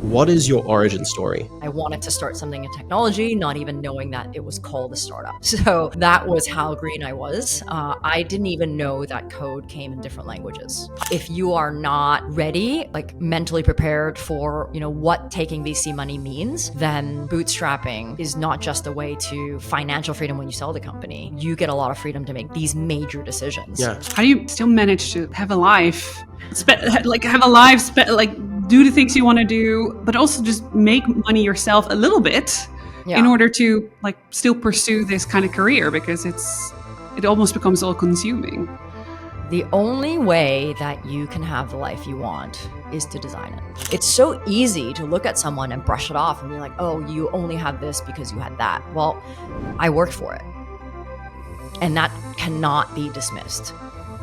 What is your origin story? I wanted to start something in technology, not even knowing that it was called a startup. So that was how green I was. I didn't even know that code came in different languages. If you are not ready, like mentally prepared for, what taking VC money means, then bootstrapping is not just a way to financial freedom when you sell the company. You get a lot of freedom to make these major decisions. Yeah. How do you still manage to have a life, do the things you want to do, but also just make money yourself a little bit in order to still pursue this kind of career, because it almost becomes all consuming. The only way that you can have the life you want is to design it. It's so easy to look at someone and brush it off and be like, oh, you only have this because you had that. Well, I worked for it. And that cannot be dismissed.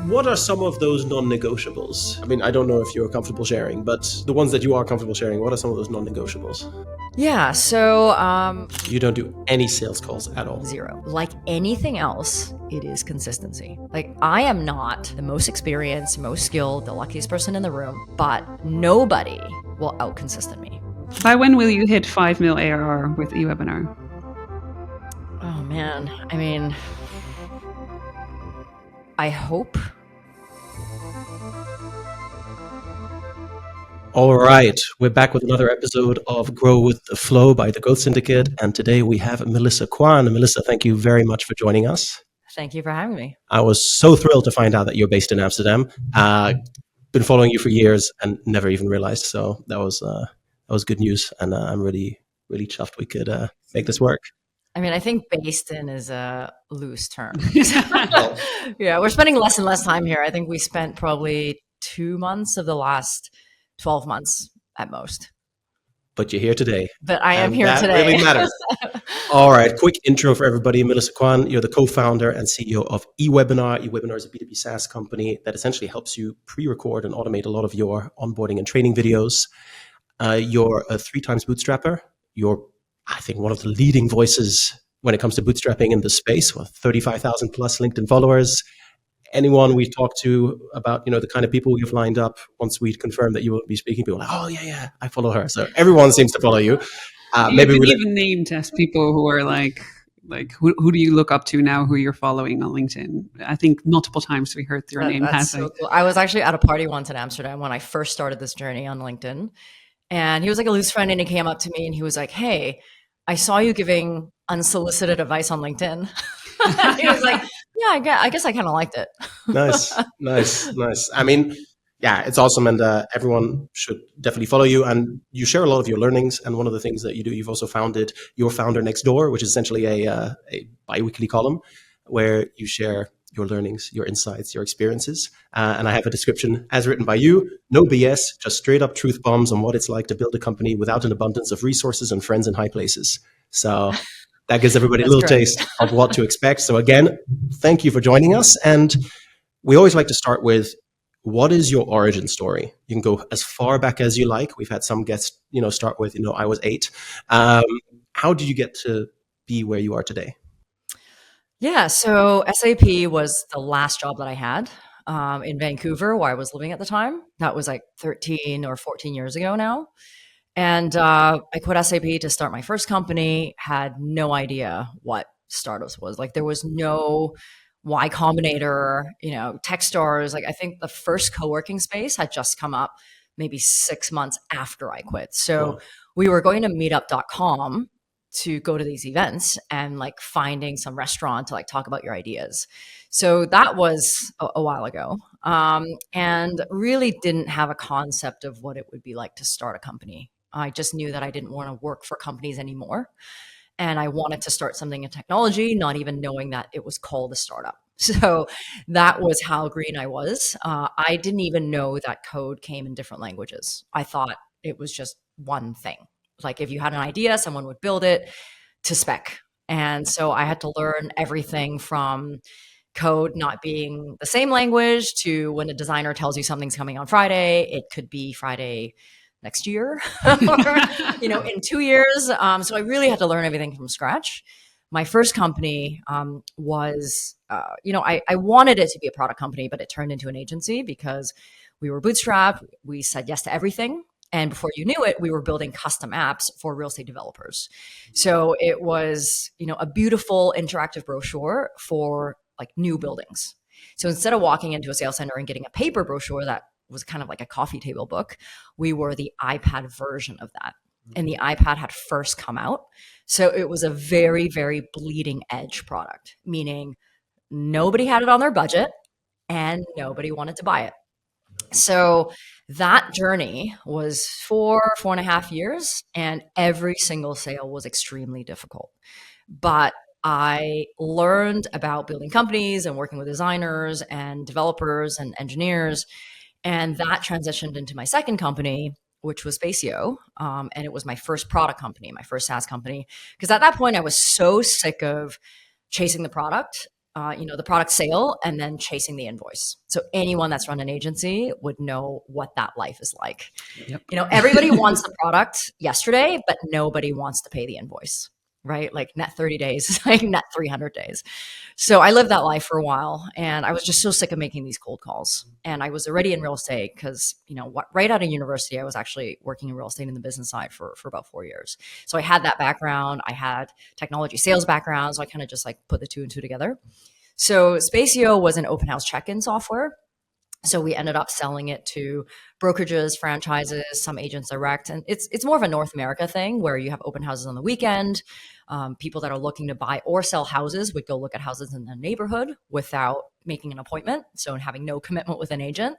What are some of those non-negotiables? I mean, I don't know if you're comfortable sharing, but the ones that you are comfortable sharing, what are some of those non-negotiables? Yeah, so... you don't do any sales calls at all? Zero. Like anything else, it is consistency. I am not the most experienced, most skilled, the luckiest person in the room, but nobody will out-consistent me. By when will you hit 5 mil ARR with eWebinar? Oh man, I mean... I hope. All right, we're back with another episode of Grow with the Flow by the Growth Syndicate. And today we have Melissa Kwan. Melissa, thank you very much for joining us. Thank you for having me. I was so thrilled to find out that you're based in Amsterdam. Been following you for years and never even realized. So that was good news. And I'm really, really chuffed we could make this work. I mean, I think based in is a loose term. Yeah, we're spending less and less time here. I think we spent probably 2 months of the last 12 months at most. But you're here today. But I am here that today. Really matters. All right, quick intro for everybody. Melissa Kwan, you're the co-founder and CEO of eWebinar. eWebinar is a B2B SaaS company that essentially helps you pre-record and automate a lot of your onboarding and training videos. You're a 3 times bootstrapper. You're, I think, one of the leading voices when it comes to bootstrapping in the space, with 35,000 plus LinkedIn followers. Anyone we talk to about, the kind of people you've lined up, once we confirm that you will be speaking, people are like, oh yeah, I follow her. So everyone seems to follow you. Maybe we even named as people who are like who do you look up to now who you're following on LinkedIn? I think multiple times we heard your name. That's so cool. I was actually at a party once in Amsterdam when I first started this journey on LinkedIn. And he was like a loose friend, and he came up to me and he was like, hey, I saw you giving unsolicited advice on LinkedIn. He was like, yeah, I guess I kind of liked it. Nice. I mean, yeah, it's awesome. And everyone should definitely follow you. And you share a lot of your learnings. And one of the things that you do, you've also founded Your Founder Next Door, which is essentially a bi-weekly column where you share your learnings, your insights, your experiences. And I have a description as written by you. No BS, just straight up truth bombs on what it's like to build a company without an abundance of resources and friends in high places. So that gives everybody a little taste of what to expect. So again, thank you for joining us. And we always like to start with, what is your origin story? You can go as far back as you like. We've had some guests, start with, I was 8. How did you get to be where you are today? Yeah, so SAP was the last job that I had in Vancouver, where I was living at the time. That was like 13 or 14 years ago now. And I quit SAP to start my first company, had no idea what startups was. There was no Y Combinator, Techstars. I think the first co-working space had just come up maybe 6 months after I quit. So we were going to meetup.com to go to these events and finding some restaurant to talk about your ideas. So that was a while ago, and really didn't have a concept of what it would be like to start a company. I just knew that I didn't want to work for companies anymore. And I wanted to start something in technology, not even knowing that it was called a startup. So that was how green I was. I didn't even know that code came in different languages. I thought it was just one thing. If you had an idea, someone would build it to spec. And so I had to learn everything from code not being the same language to when a designer tells you something's coming on Friday, it could be Friday next year or, in 2 years. So I really had to learn everything from scratch. My first company was, I wanted it to be a product company, but it turned into an agency because we were bootstrapped. We said yes to everything. And before you knew it, we were building custom apps for real estate developers. So it was, a beautiful interactive brochure for like new buildings. So instead of walking into a sales center and getting a paper brochure that was kind of like a coffee table book, we were the iPad version of that. And the iPad had first come out. So it was a very, very bleeding edge product, meaning nobody had it on their budget and nobody wanted to buy it. So that journey was 4.5 years, and every single sale was extremely difficult. But I learned about building companies and working with designers and developers and engineers. And that transitioned into my second company, which was Spacio. And it was my first product company, my first SaaS company. Because at that point, I was so sick of chasing the product, the product sale, and then chasing the invoice. So anyone that's run an agency would know what that life is like. Yep. Everybody wants the product yesterday, but nobody wants to pay the invoice, right? Like net 30 days is like net 300 days. So I lived that life for a while, and I was just so sick of making these cold calls. And I was already in real estate because, right out of university, I was actually working in real estate in the business side for about 4 years. So I had that background. I had technology sales background. So I kind of just like put the two and two together. So Spacio was an open house check-in software. So we ended up selling it to brokerages, franchises, some agents direct. And it's more of a North America thing where you have open houses on the weekend. People that are looking to buy or sell houses would go look at houses in the neighborhood without making an appointment. So having no commitment with an agent.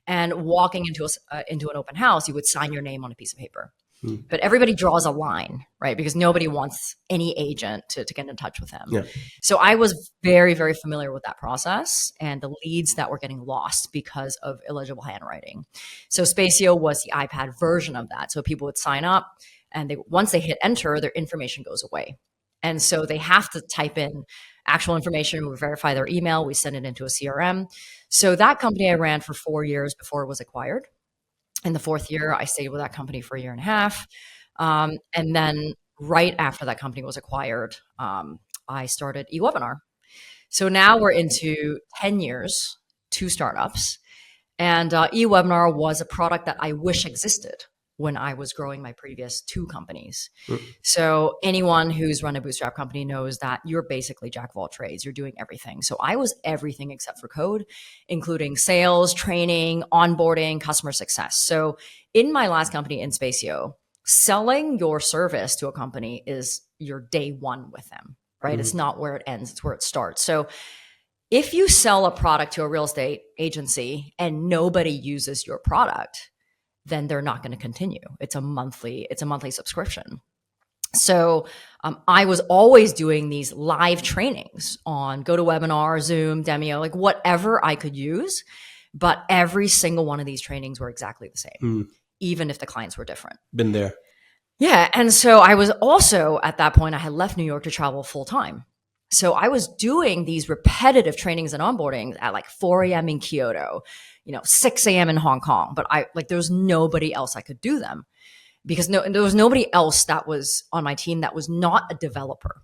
And walking into an open house, you would sign your name on a piece of paper. But everybody draws a line, right? Because nobody wants any agent to get in touch with them. Yeah. So I was very, very familiar with that process and the leads that were getting lost because of illegible handwriting. So Spacio was the iPad version of that. So people would sign up, and once they hit enter, their information goes away. And so they have to type in actual information. We verify their email. We send it into a CRM. So that company I ran for 4 years before it was acquired. In the fourth year, I stayed with that company for 1.5 years. And then right after that company was acquired, I started eWebinar. So now we're into 10 years, 2 startups. And eWebinar was a product that I wish existed when I was growing my previous 2 companies. So anyone who's run a bootstrap company knows that you're basically jack of all trades. You're doing everything. So I was everything except for code, including sales, training, onboarding, customer success. So in my last company, in Spacio, selling your service to a company is your day one with them, right? It's not where it ends, it's where it starts. So if you sell a product to a real estate agency and nobody uses your product, then they're not going to continue. It's a monthly subscription. So I was always doing these live trainings on GoToWebinar, Zoom, Demio, like whatever I could use. But every single one of these trainings were exactly the same, even if the clients were different. Been there. Yeah. And so I was also, at that point, I had left New York to travel full time. So I was doing these repetitive trainings and onboardings at like 4 a.m. in Kyoto, 6 a.m. in Hong Kong. But there was nobody else I could do them because there was nobody else that was on my team that was not a developer.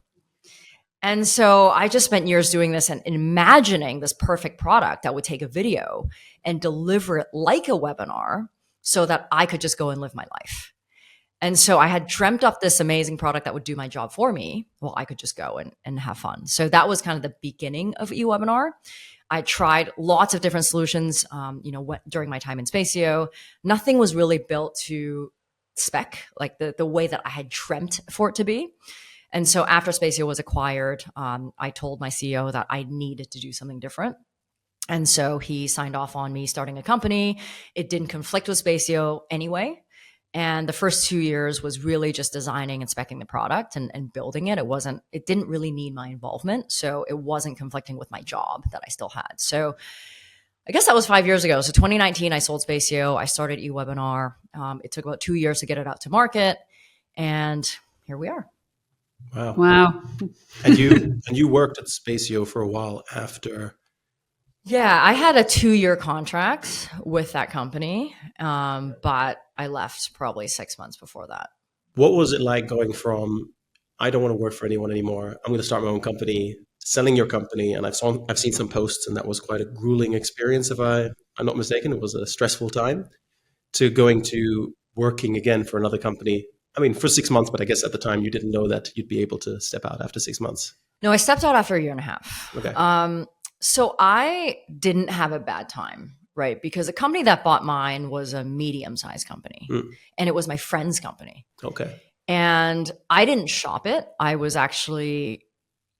And so I just spent years doing this and imagining this perfect product that would take a video and deliver it like a webinar so that I could just go and live my life. And so I had dreamt up this amazing product that would do my job for me. Well, I could just go and have fun. So that was kind of the beginning of eWebinar. I tried lots of different solutions, during my time in Spacio. Nothing was really built to spec, like the way that I had dreamt for it to be. And so after Spacio was acquired, I told my CEO that I needed to do something different. And so he signed off on me starting a company. It didn't conflict with Spacio anyway. And the first 2 years was really just designing and speccing the product and building it. It didn't really need my involvement. So it wasn't conflicting with my job that I still had. So I guess that was 5 years ago. So 2019, I sold Spacio. I started eWebinar. It took about 2 years to get it out to market. And here we are. Wow. And you worked at Spacio for a while after. Yeah, I had a 2-year contract with that company, but I left probably 6 months before that. What was it like going from, I don't want to work for anyone anymore, I'm going to start my own company, selling your company? And I've seen some posts, and that was quite a grueling experience, if I'm not mistaken. It was a stressful time, to going to working again for another company? I mean, for 6 months, but I guess at the time you didn't know that you'd be able to step out after 6 months. No, I stepped out after a year and a half. Okay. So I didn't have a bad time, right? Because the company that bought mine was a medium-sized company, and it was my friend's company. Okay. And I didn't shop it. I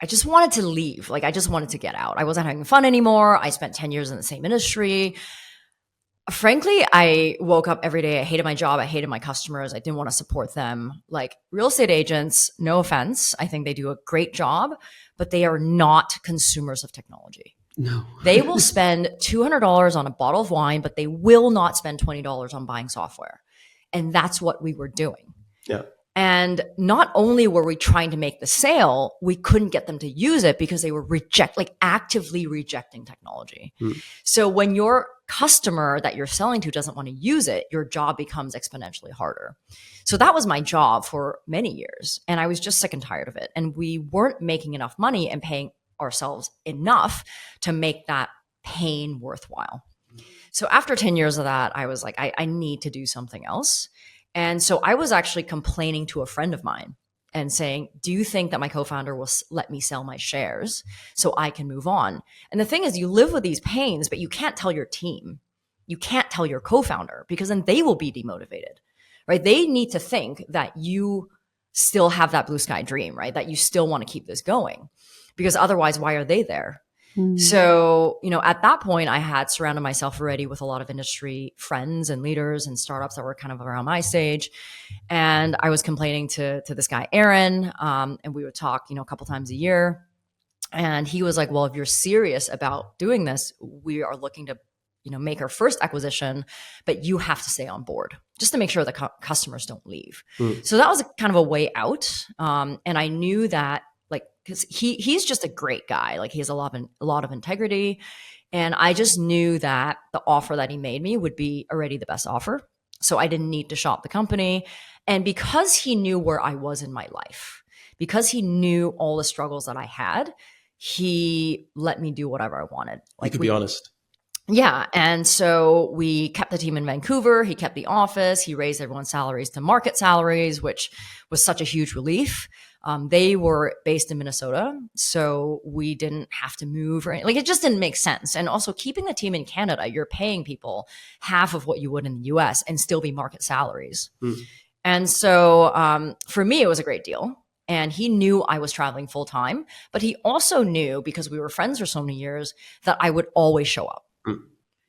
just wanted to leave. Like, I just wanted to get out. I wasn't having fun anymore. I spent 10 years in the same industry. Frankly, I woke up every day. I hated my job. I hated my customers. I didn't want to support them. Like, real estate agents, no offense, I think they do a great job, but they are not consumers of technology. No. They will spend $200 on a bottle of wine, but they will not spend $20 on buying software. And that's what we were doing. Yeah. And not only were we trying to make the sale, we couldn't get them to use it because they were actively rejecting technology. So when your customer that you're selling to doesn't want to use it, your job becomes exponentially harder. So that was my job for many years. And I was just sick and tired of it. And we weren't making enough money and paying ourselves enough to make that pain worthwhile. So after 10 years of that, I was like, I need to do something else. And so I was actually complaining to a friend of mine and saying, do you think that my co-founder will let me sell my shares so I can move on? And the thing is, you live with these pains, but you can't tell your team. You can't tell your co-founder because then they will be demotivated, right? They need to think that you still have that blue sky dream, right? That you still want to keep this going because otherwise, why are they there? So, at that point, I had surrounded myself already with a lot of industry friends and leaders and startups that were kind of around my stage. And I was complaining to this guy, Aaron, and we would talk, a couple times a year. And he was like, well, if you're serious about doing this, we are looking to, make our first acquisition, but you have to stay on board just to make sure the customers don't leave. So that was kind of a way out. And I knew that, because he's just a great guy. Like, he has a lot of integrity. And I just knew that the offer that he made me would be already the best offer. So I didn't need to shop the company. And because he knew where I was in my life, because he knew all the struggles that I had, he let me do whatever I wanted. Like, you could be honest. Yeah. And so we kept the team in Vancouver. He kept the office. He raised everyone's salaries to market salaries, which was such a huge relief. They were based in Minnesota, so we didn't have to move it just didn't make sense. And also, keeping the team in Canada, you're paying people half of what you would in the US and still be market salaries. And so for me, it was a great deal. And he knew I was traveling full time, but he also knew, because we were friends for so many years, that I would always show up.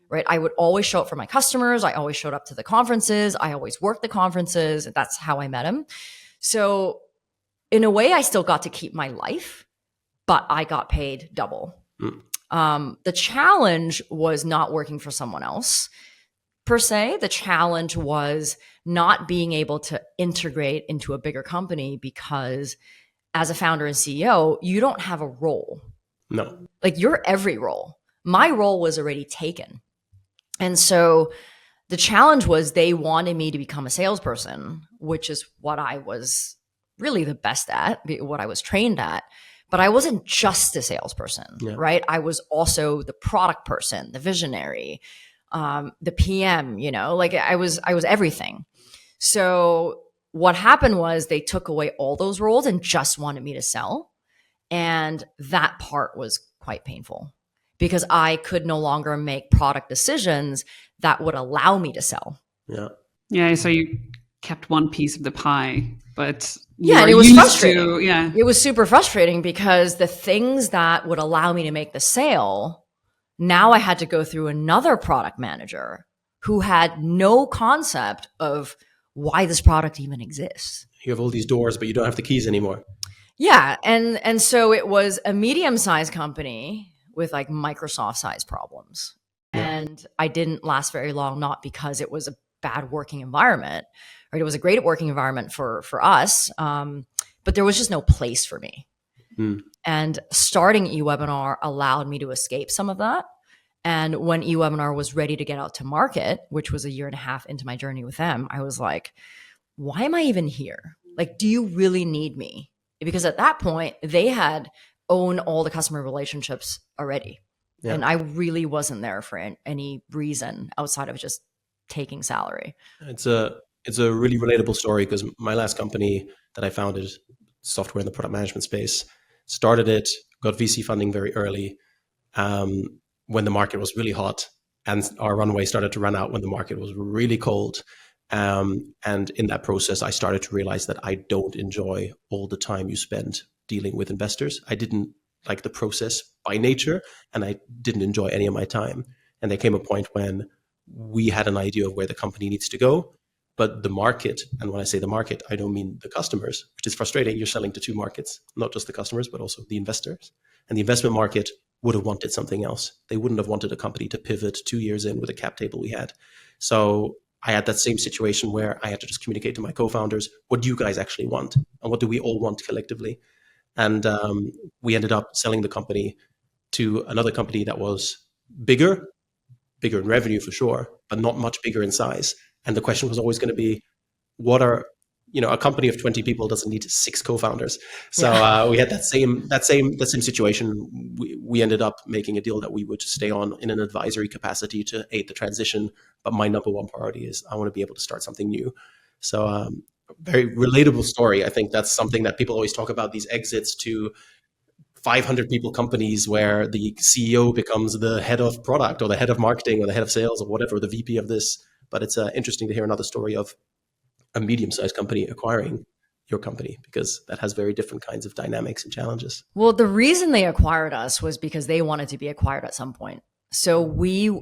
Right? I would always show up for my customers. I always showed up to the conferences. I always worked the conferences. That's how I met him. So in a way, I still got to keep my life, but I got paid double. The challenge was not working for someone else per se. The challenge was not being able to integrate into a bigger company because as a founder and CEO, you don't have a role. No. Like, you're every role. My role was already taken. And so the challenge was they wanted me to become a salesperson, which is what I was really the best at, what I was trained at. But I wasn't just a salesperson, right? I was also the product person, the visionary, the PM, I was everything. So what happened was they took away all those roles and just wanted me to sell. And that part was quite painful because I could no longer make product decisions that would allow me to sell. Yeah. So you kept one piece of the pie, but and it was frustrating. It was super frustrating because the things that would allow me to make the sale, now I had to go through another product manager who had no concept of why this product even exists. You have all these doors, but you don't have the keys anymore. Yeah. And so it was a medium-sized company with like Microsoft-sized problems. And I didn't last very long, not because it was a bad working environment, right? It was a great working environment for us, but there was just no place for me. And starting eWebinar allowed me to escape some of that. And when eWebinar was ready to get out to market, which was a year and a half into my journey with them, I was like, why am I even here? Like, do you really need me? Because at that point, they had owned all the customer relationships already. And I really wasn't there for any reason outside of just taking salary. It's a it's a really relatable story because my last company that I founded, software in the product management space, started it, got VC funding very early when the market was really hot, and our runway started to run out when the market was really cold. And in that process, I started to realize that I don't enjoy all the time you spend dealing with investors. I didn't like the process by nature, and I didn't enjoy any of my time. And there came a point when we had an idea of where the company needs to go, but the market, and when I say the market, I don't mean the customers, which is frustrating. You're selling to two markets, not just the customers, but also the investors. And the investment market would have wanted something else. They wouldn't have wanted a company to pivot 2 years in with a cap table we had. So I had that same situation where I had to just communicate to my co-founders, what do you guys actually want? And what do we all want collectively? And we ended up selling the company to another company that was bigger in revenue for sure, but not much bigger in size. And the question was always going to be, what are, a company of 20 people doesn't need 6 co-founders. So we had that same situation. We ended up making a deal that we would stay on in an advisory capacity to aid the transition. But my number one priority is I want to be able to start something new. So very relatable story. I think that's something that people always talk about, these exits to 500 people companies where the CEO becomes the head of product or the head of marketing or the head of sales or whatever, the VP of this. But it's interesting to hear another story of a medium-sized company acquiring your company, because that has very different kinds of dynamics and challenges. Well, the reason they acquired us was because they wanted to be acquired at some point. So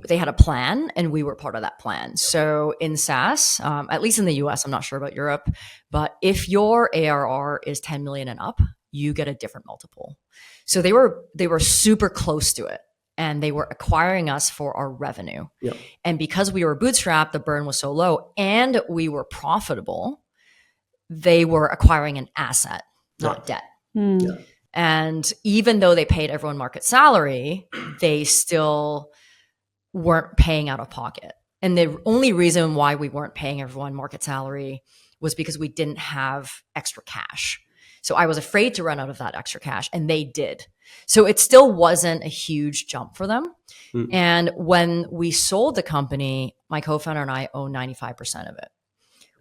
they had a plan and we were part of that plan. So in SaaS, at least in the US, I'm not sure about Europe, but if your ARR is 10 million and up, you get a different multiple. So they were super close to it, and they were acquiring us for our revenue. Yep. And because we were bootstrapped, the burn was so low and we were profitable, they were acquiring an asset, not debt. Yeah. And even though they paid everyone market salary, they still weren't paying out of pocket. And the only reason why we weren't paying everyone market salary was because we didn't have extra cash. So I was afraid to run out of that extra cash, and they did. So it still wasn't a huge jump for them. And when we sold the company, my co-founder and I own 95% of it,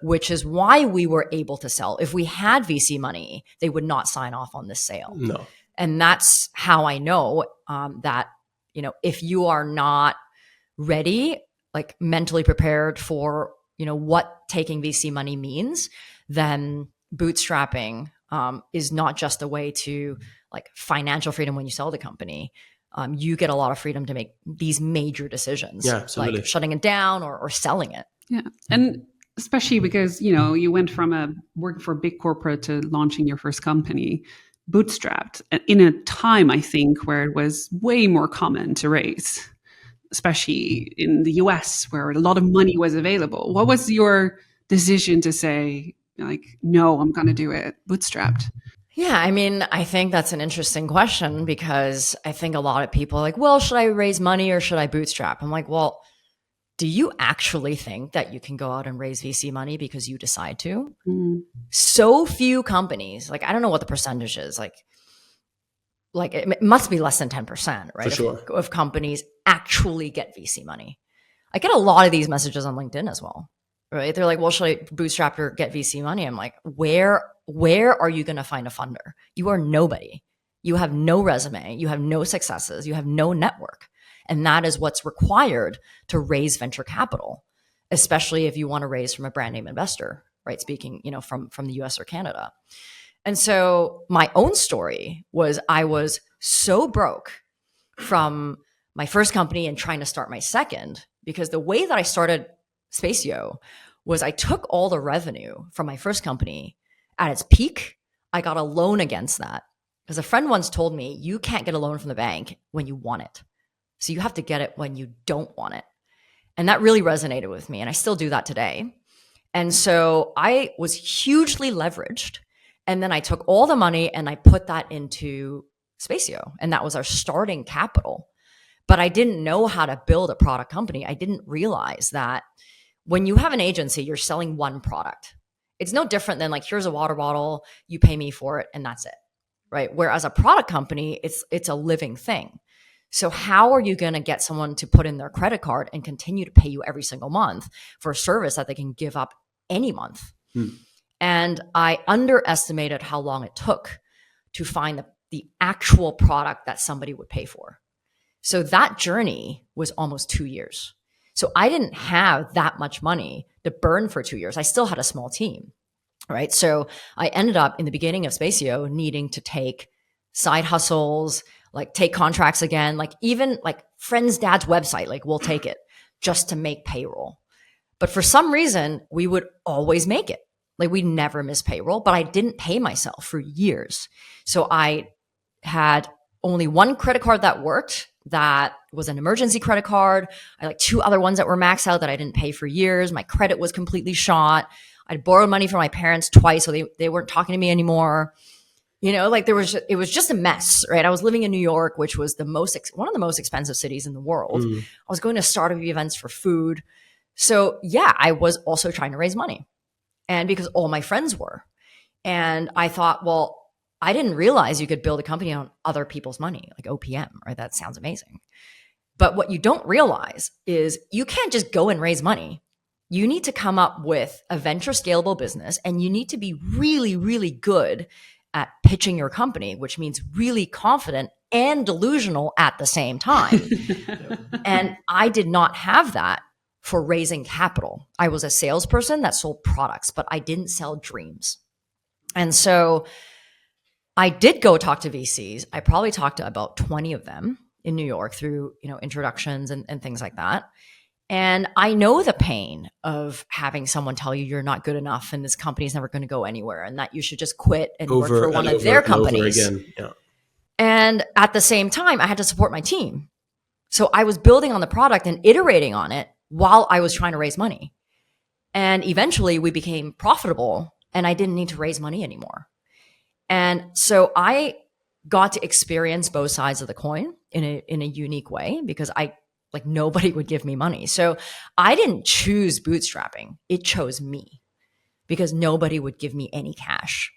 which is why we were able to sell. If we had VC money, they would not sign off on this sale. No. And that's how I know that, if you are not ready, like mentally prepared for, what taking VC money means, then bootstrapping is not just a way to like financial freedom when you sell the company. You get a lot of freedom to make these major decisions, like shutting it down or selling it. Yeah. And especially because, you went from working for a big corporate to launching your first company, bootstrapped, in a time, I think, where it was way more common to raise, especially in the US where a lot of money was available. What was your decision to say, like, no, I'm going to do it bootstrapped? Yeah, I mean, I think that's an interesting question, because I think a lot of people are like, well, should I raise money or should I bootstrap? I'm like, well, do you actually think that you can go out and raise VC money because you decide to? So few companies, like, I don't know what the percentage is, like it must be less than 10%, right? For sure. Of companies actually get VC money. I get a lot of these messages on LinkedIn as well, right? They're like, well, should I bootstrap or get VC money? I'm like, where are you going to find a funder? You are nobody. You have no resume. You have no successes. You have no network. And that is what's required to raise venture capital, especially if you want to raise from a brand name investor, right? Speaking, from the US or Canada. And so my own story was I was so broke from my first company and trying to start my second, because the way that I started Spacio was I took all the revenue from my first company at its peak. I got a loan against that, because a friend once told me, you can't get a loan from the bank when you want it. So you have to get it when you don't want it. And that really resonated with me. And I still do that today. And so I was hugely leveraged. And then I took all the money and I put that into Spacio. And that was our starting capital. But I didn't know how to build a product company. I didn't realize that when you have an agency, you're selling one product. It's no different than like, here's a water bottle, you pay me for it, and that's it, right? Whereas a product company, it's a living thing. So how are you going to get someone to put in their credit card and continue to pay you every single month for a service that they can give up any month. And I underestimated how long it took to find the actual product that somebody would pay for. So that journey was almost 2 years. So I didn't have that much money to burn for 2 years. I still had a small team, right? So I ended up in the beginning of Spacio needing to take side hustles, like take contracts again, like even like friend's dad's website, like we'll take it just to make payroll. But for some reason, we would always make it. Like we never miss payroll, but I didn't pay myself for years. So I had only one credit card that worked. That was an emergency credit card. I had like 2 other ones that were maxed out that I didn't pay for years. My credit was completely shot. I'd borrowed money from my parents twice, so they weren't talking to me anymore. Like it was just a mess, right? I was living in New York, which was one of the most expensive cities in the world. I was going to startup events for food. So yeah, I was also trying to raise money. And because all my friends were. And I thought, well, I didn't realize you could build a company on other people's money, like OPM, right? That sounds amazing. But what you don't realize is you can't just go and raise money. You need to come up with a venture scalable business, and you need to be really, really good at pitching your company, which means really confident and delusional at the same time. And I did not have that for raising capital. I was a salesperson that sold products, but I didn't sell dreams. And so I did go talk to VCs. I probably talked to about 20 of them in New York through, introductions and things like that. And I know the pain of having someone tell you you're not good enough and this company is never going to go anywhere and that you should just quit and work for one of their companies. Yeah. And at the same time, I had to support my team. So I was building on the product and iterating on it while I was trying to raise money. And eventually we became profitable and I didn't need to raise money anymore. And so I got to experience both sides of the coin in a unique way because nobody would give me money. So I didn't choose bootstrapping. It chose me because nobody would give me any cash.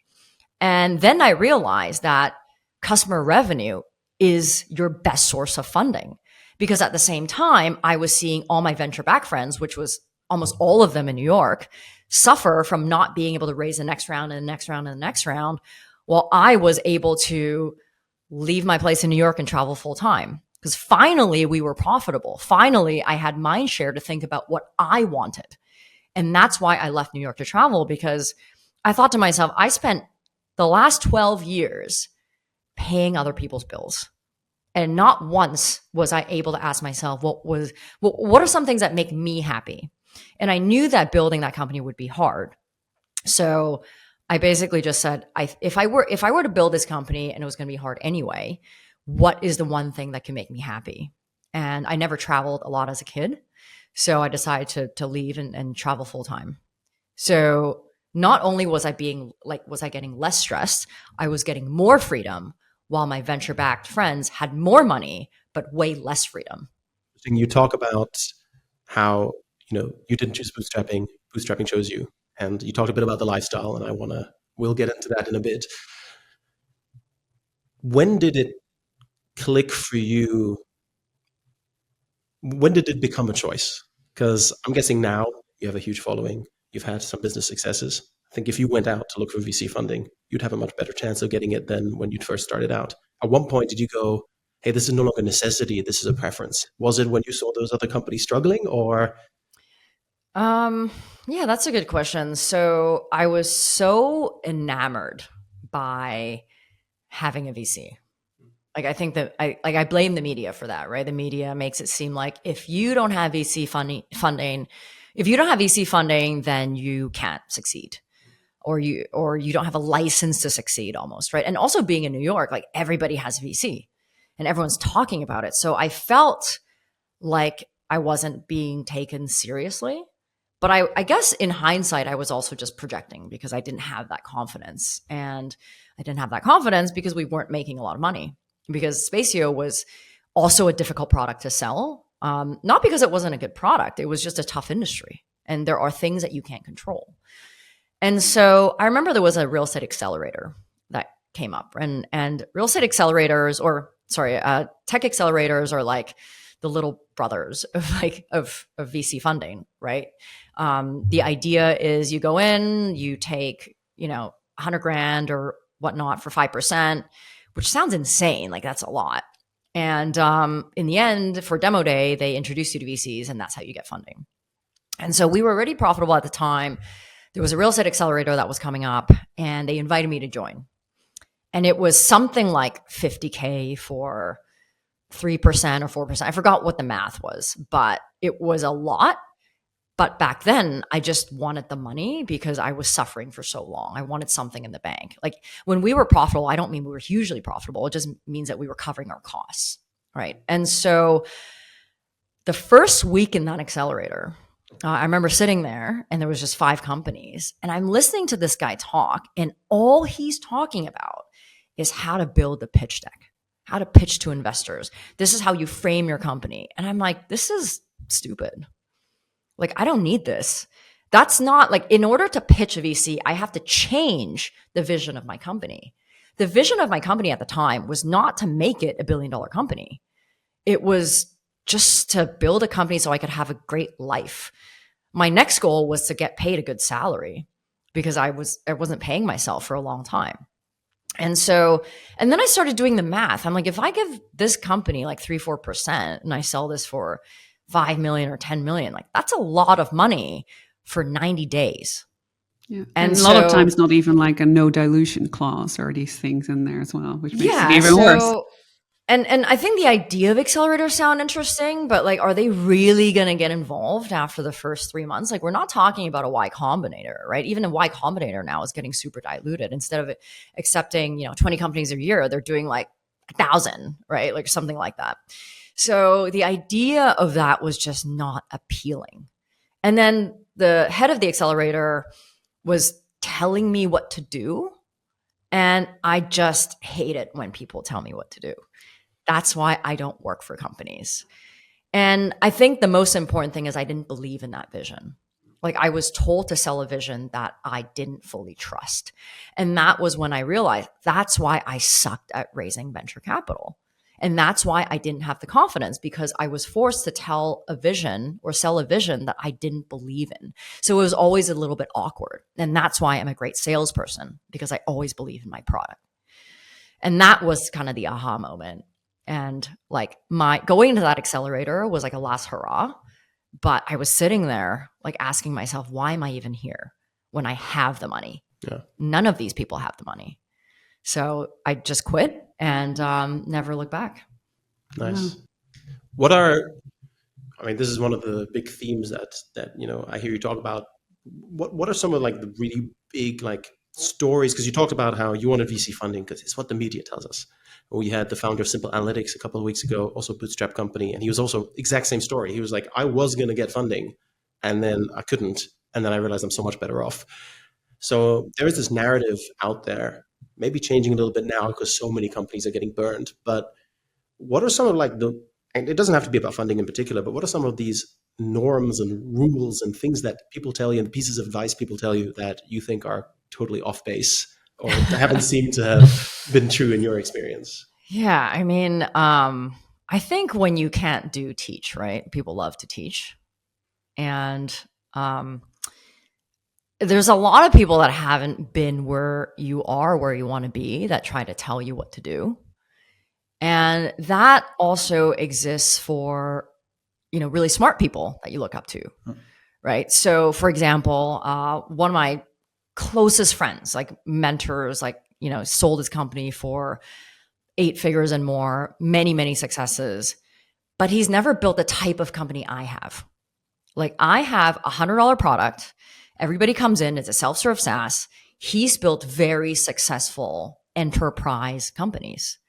And then I realized that customer revenue is your best source of funding because at the same time, I was seeing all my venture-backed friends, which was almost all of them in New York, suffer from not being able to raise the next round and the next round and the next round. While I was able to leave my place in New York and travel full time because finally we were profitable. Finally, I had mind share to think about what I wanted. And that's why I left New York to travel because I thought to myself, I spent the last 12 years paying other people's bills. And not once was I able to ask myself, what are some things that make me happy? And I knew that building that company would be hard. So I basically just said, if I were to build this company and it was going to be hard anyway, what is the one thing that can make me happy? And I never traveled a lot as a kid. So I decided to leave and travel full time. So not only was I getting less stressed, I was getting more freedom while my venture-backed friends had more money, but way less freedom. You talk about how, you didn't choose bootstrapping, bootstrapping chose you. And you talked a bit about the lifestyle, and we'll get into that in a bit. When did it click for you? When did it become a choice? Because I'm guessing now you have a huge following. You've had some business successes. I think if you went out to look for VC funding, you'd have a much better chance of getting it than when you first started out. At one point, did you go, hey, this is no longer a necessity, this is a preference? Was it when you saw those other companies struggling, or? Yeah, that's a good question. So I was so enamored by having a VC. Like I think that I blame the media for that, right? The media makes it seem like if you don't have VC funding, then you can't succeed. Or you don't have a license to succeed almost, right? And also being in New York, like everybody has VC and everyone's talking about it. So I felt like I wasn't being taken seriously. But I guess in hindsight, I was also just projecting because I didn't have that confidence. And I didn't have that confidence because we weren't making a lot of money. Because Spacio was also a difficult product to sell. Not because it wasn't a good product. It was just a tough industry. And there are things that you can't control. And so I remember there was a real estate accelerator that came up. And real estate accelerators, tech accelerators are like the little brothers of of VC funding, right? The idea is you go in, you take, 100 grand or whatnot for 5%, which sounds insane. Like that's a lot. And in the end, for demo day, they introduce you to VCs, and that's how you get funding. And so we were already profitable at the time. There was a real estate accelerator that was coming up, and they invited me to join. And it was something like 50K for 3% or 4%. I forgot what the math was, but it was a lot. But back then, I just wanted the money because I was suffering for so long. I wanted something in the bank. Like when we were profitable, I don't mean we were hugely profitable. It just means that we were covering our costs, right? And so the first week in that accelerator, I remember sitting there and there was just 5 companies. And I'm listening to this guy talk, and all he's talking about is how to build the pitch deck, how to pitch to investors. This is how you frame your company. And I'm like, this is stupid. Like, I don't need this. That's not like, in order to pitch a VC, I have to change the vision of my company. The vision of my company at the time was not to make it $1 billion company. It was just to build a company so I could have a great life. My next goal was to get paid a good salary because I wasn't paying myself for a long time. And then I started doing the math. I'm like, if I give this company like 3-4% and I sell this for 5 million or 10 million, like that's a lot of money for 90 days. Yeah. And a lot of times not even like a no dilution clause or these things in there as well, which makes it even worse. And I think the idea of accelerators sound interesting, but like, are they really going to get involved after the first 3 months? Like, we're not talking about a Y Combinator, right? Even a Y Combinator now is getting super diluted. Instead of accepting, 20 companies a year, they're doing like 1,000, right? Like something like that. So the idea of that was just not appealing. And then the head of the accelerator was telling me what to do. And I just hate it when people tell me what to do. That's why I don't work for companies. And I think the most important thing is I didn't believe in that vision. Like, I was told to sell a vision that I didn't fully trust. And that was when I realized that's why I sucked at raising venture capital. And that's why I didn't have the confidence, because I was forced to tell a vision or sell a vision that I didn't believe in. So it was always a little bit awkward. And that's why I'm a great salesperson, because I always believe in my product. And that was kind of the aha moment. And like, my going into that accelerator was like a last hurrah. But I was sitting there like asking myself, why am I even here when I have the money? Yeah. None of these people have the money. So I just quit and never looked back. Nice. This is one of the big themes that I hear you talk about. What are some of like the really big like stories? Because you talked about how you wanted VC funding because it's what the media tells us. We had the founder of Simple Analytics a couple of weeks ago, also bootstrapped company, and he was also exact same story. He was like, I was going to get funding, and then I couldn't, and then I realized I'm so much better off. So there is this narrative out there, maybe changing a little bit now because so many companies are getting burned. But what are some of like and it doesn't have to be about funding in particular, but what are some of these norms and rules and things that people tell you and pieces of advice people tell you that you think are totally off base or haven't seemed to have been true in your experience? Yeah. I think when you can't teach, right? People love to teach. And there's a lot of people that haven't been where you are, where you want to be, that try to tell you what to do. And that also exists for, really smart people that you look up to, right? So for example, one of my closest friends, like mentors, like, sold his company for 8 figures and more, many, many successes, but he's never built the type of company I have. Like, I have a $100 product. Everybody comes in, it's a self-serve SaaS. He's built very successful enterprise companies,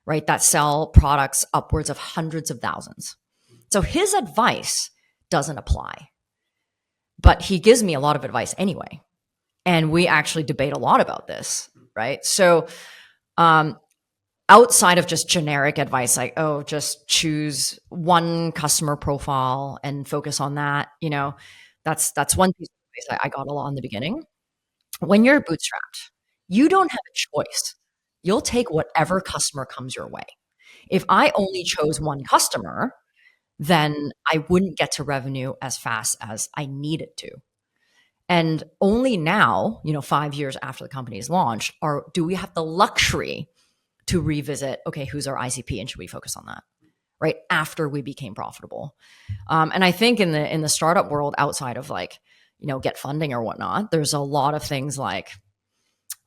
right? That sell products upwards of hundreds of thousands. So his advice doesn't apply, but he gives me a lot of advice anyway. And we actually debate a lot about this, right? So, outside of just generic advice, like, oh, just choose one customer profile and focus on that, that's one piece of advice I got a lot in the beginning. When you're bootstrapped, you don't have a choice. You'll take whatever customer comes your way. If I only chose one customer, then I wouldn't get to revenue as fast as I needed to. And only now, 5 years after the company is launched, do we have the luxury to revisit, okay, who's our ICP and should we focus on that, right? After we became profitable. And I think in the startup world, outside of get funding or whatnot, there's a lot of things like,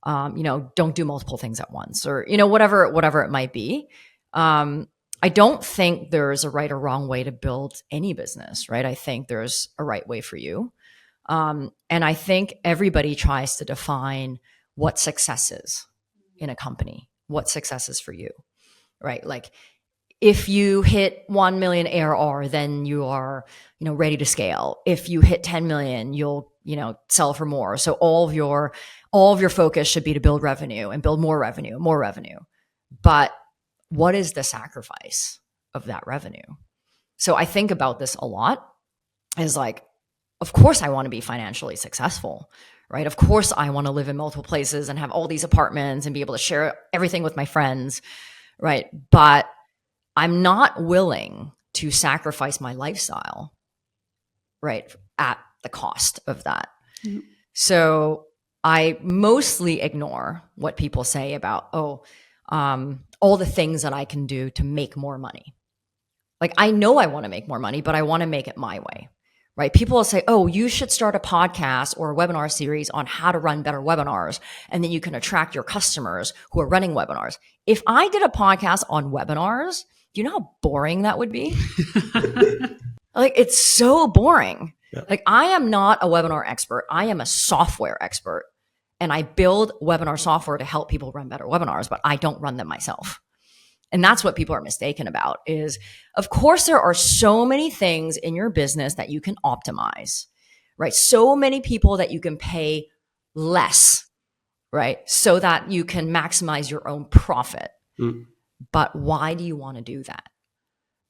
don't do multiple things at once, or, whatever it might be. I don't think there's a right or wrong way to build any business, right? I think there's a right way for you. And I think everybody tries to define what success is in a company, what success is for you, right? Like if you hit 1 million ARR, then you are, ready to scale. If you hit 10 million, you'll, sell for more. So all of your focus should be to build revenue and build more revenue. But what is the sacrifice of that revenue? So I think about this a lot is like, of course I want to be financially successful, right? Of course I want to live in multiple places and have all these apartments and be able to share everything with my friends, right? But I'm not willing to sacrifice my lifestyle, right, at the cost of that. Mm-hmm. So I mostly ignore what people say about, all the things that I can do to make more money. Like I know I want to make more money, but I want to make it my way. Right? People will say, oh, you should start a podcast or a webinar series on how to run better webinars. And then you can attract your customers who are running webinars. If I did a podcast on webinars, do you know how boring that would be? Like, it's so boring. Yeah. Like, I am not a webinar expert. I am a software expert. And I build webinar software to help people run better webinars, but I don't run them myself. And that's what people are mistaken about is, of course, there are so many things in your business that you can optimize, right? So many people that you can pay less, right? So that you can maximize your own profit. Mm. But why do you want to do that?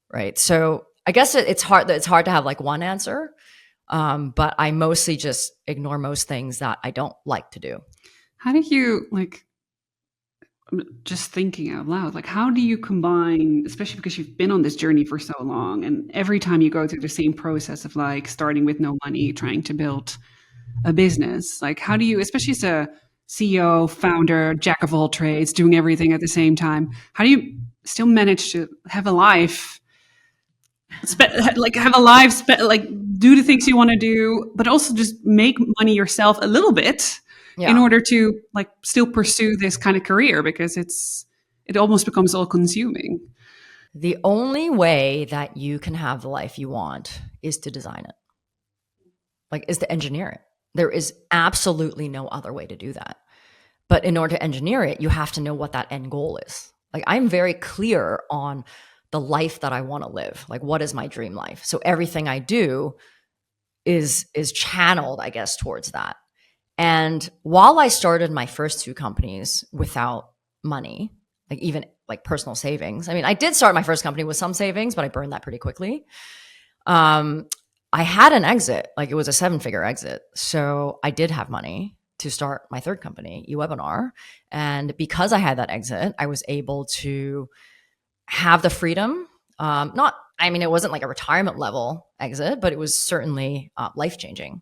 Right? So I guess it's hard to have like one answer. But I mostly just ignore most things that I don't like to do. How do you I'm just thinking out loud, like how do you combine, especially because you've been on this journey for so long and every time you go through the same process of like starting with no money, trying to build a business, like how do you, especially as a CEO, founder, jack of all trades, doing everything at the same time, how do you still manage to have a life, do the things you want to do, but also just make money yourself a little bit? Yeah. In order to like still pursue this kind of career, because it almost becomes all consuming. The only way that you can have the life you want is to design it, is to engineer it. There is absolutely no other way to do that. But in order to engineer it, you have to know what that end goal is. Like I'm very clear on the life that I want to live. Like what is my dream life? So everything I do is channeled, I guess, towards that. And while I started my first two companies without money, like even like personal savings, I mean, I did start my first company with some savings, but I burned that pretty quickly. I had an exit, like it was a 7-figure exit. So I did have money to start my third company, eWebinar. And because I had that exit, I was able to have the freedom. It wasn't like a retirement level exit, but it was certainly life-changing.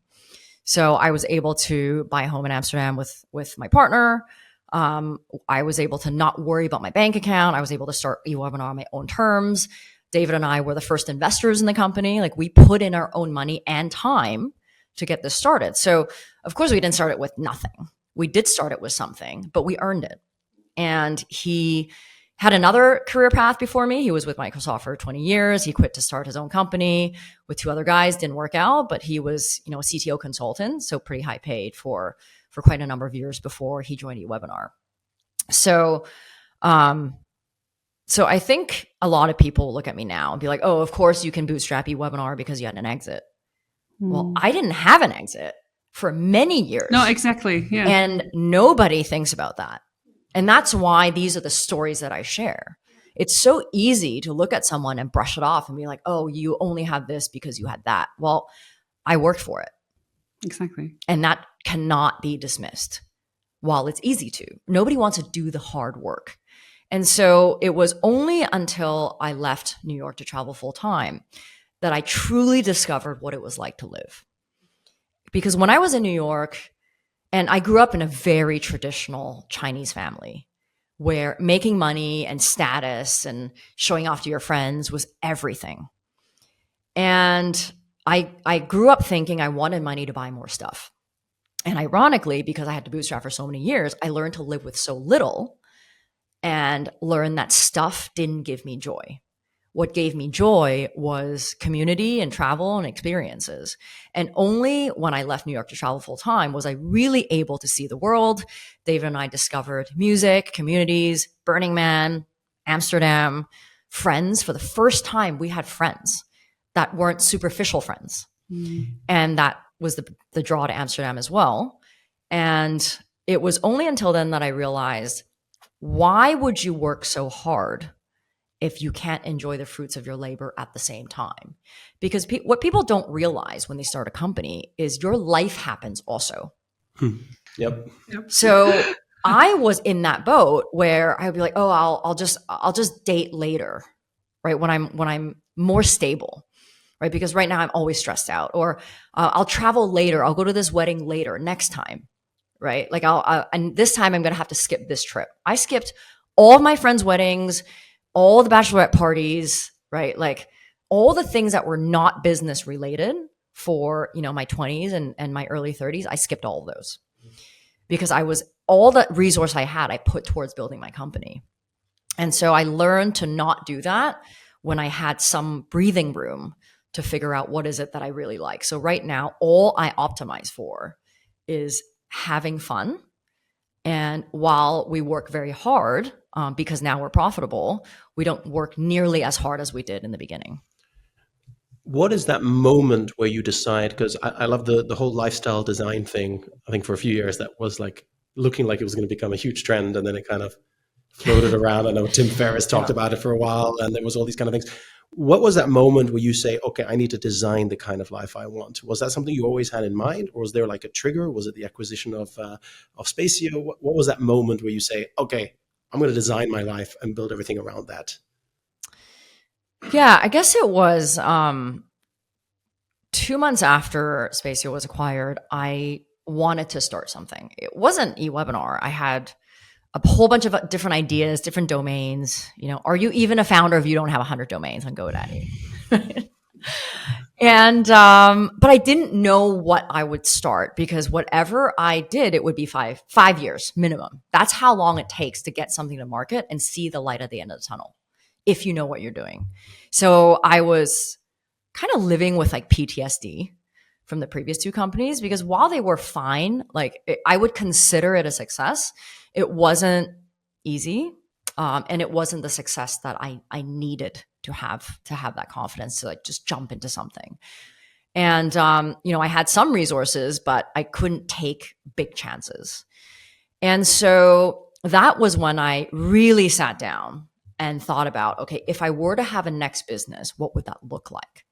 So I was able to buy a home in Amsterdam with my partner. I was able to not worry about my bank account. I was able to start eWebinar on my own terms. David and I were the first investors in the company. Like we put in our own money and time to get this started. So of course we didn't start it with nothing. We did start it with something, but we earned it. And he had another career path before me. He was with Microsoft for 20 years. He quit to start his own company with 2 other guys. Didn't work out, but he was, a CTO consultant, so pretty high paid for quite a number of years before he joined eWebinar. So I think a lot of people look at me now and be like, oh, of course you can bootstrap eWebinar because you had an exit. Well, I didn't have an exit for many years. No, exactly. Yeah. And nobody thinks about that. And that's why these are the stories that I share. It's so easy to look at someone and brush it off and be like, oh, you only have this because you had that. Well, I worked for it. Exactly. And that cannot be dismissed. While it's easy to. Nobody wants to do the hard work. And so it was only until I left New York to travel full time that I truly discovered what it was like to live. Because when I was in New York, and I grew up in a very traditional Chinese family where making money and status and showing off to your friends was everything. And I grew up thinking I wanted money to buy more stuff. And ironically, because I had to bootstrap for so many years, I learned to live with so little and learned that stuff didn't give me joy. What gave me joy was community and travel and experiences. And only when I left New York to travel full time was I really able to see the world. David and I discovered music, communities, Burning Man, Amsterdam, friends. For the first time, we had friends that weren't superficial friends. And that was the draw to Amsterdam as well. And it was only until then that I realized, why would you work so hard if you can't enjoy the fruits of your labor at the same time? Because what people don't realize when they start a company is your life happens also. Yep. So I was in that boat where I'd be like, oh, I'll just date later, right? When I'm more stable, right? Because right now I'm always stressed out. Or I'll travel later. I'll go to this wedding later next time, right? Like and this time I'm going to have to skip this trip. I skipped all of my friends' weddings, all the bachelorette parties, right? Like all the things that were not business related for, my 20s and my early 30s. I skipped all of those because all the resource I had, I put towards building my company. And so I learned to not do that when I had some breathing room to figure out what is it that I really like. So right now, all I optimize for is having fun. And while we work very hard, because now we're profitable, we don't work nearly as hard as we did in the beginning. What is that moment where you decide, because I love the whole lifestyle design thing. I think for a few years that was like looking like it was going to become a huge trend, and then it kind of floated around. I know Tim Ferriss talked about it for a while, and there was all these kind of things. What was that moment where you say, okay, I need to design the kind of life I want? Was that something you always had in mind, or was there like a trigger? Was it the acquisition of Spacio? What was that moment where you say, okay, I'm going to design my life and build everything around that? Yeah, I guess it was 2 months after Spacio was acquired, I wanted to start something. It wasn't eWebinar. I had a whole bunch of different ideas, different domains. Are you even a founder if you don't have 100 domains on GoDaddy? And but I didn't know what I would start, because whatever I did, it would be five years minimum. That's how long it takes to get something to market and see the light at the end of the tunnel, if you know what you're doing. So I was kind of living with like PTSD from the previous two companies, because while they were fine, I would consider it a success. It wasn't easy. And it wasn't the success that I needed to have that confidence to just jump into something. And, I had some resources, but I couldn't take big chances. And so that was when I really sat down and thought about, okay, if I were to have a next business, what would that look like?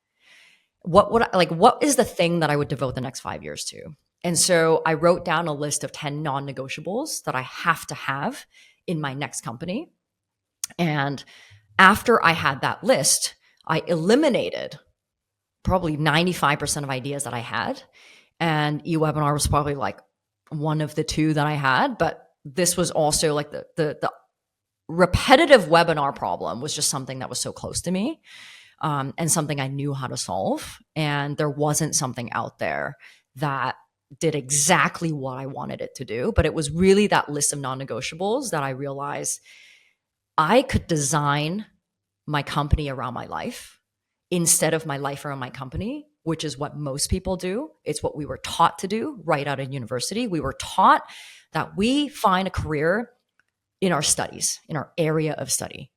What is the thing that I would devote the next 5 years to? And so I wrote down a list of 10 non-negotiables that I have to have in my next company. And after I had that list, I eliminated probably 95% of ideas that I had. And eWebinar was probably like one of the two that I had. But this was also like the repetitive webinar problem was just something that was so close to me, and something I knew how to solve. And there wasn't something out there that did exactly what I wanted it to do. But it was really that list of non-negotiables that I realized I could design my company around my life instead of my life around my company, which is what most people do. It's what we were taught to do right out of university. We were taught that we find a career in our studies, in our area of study.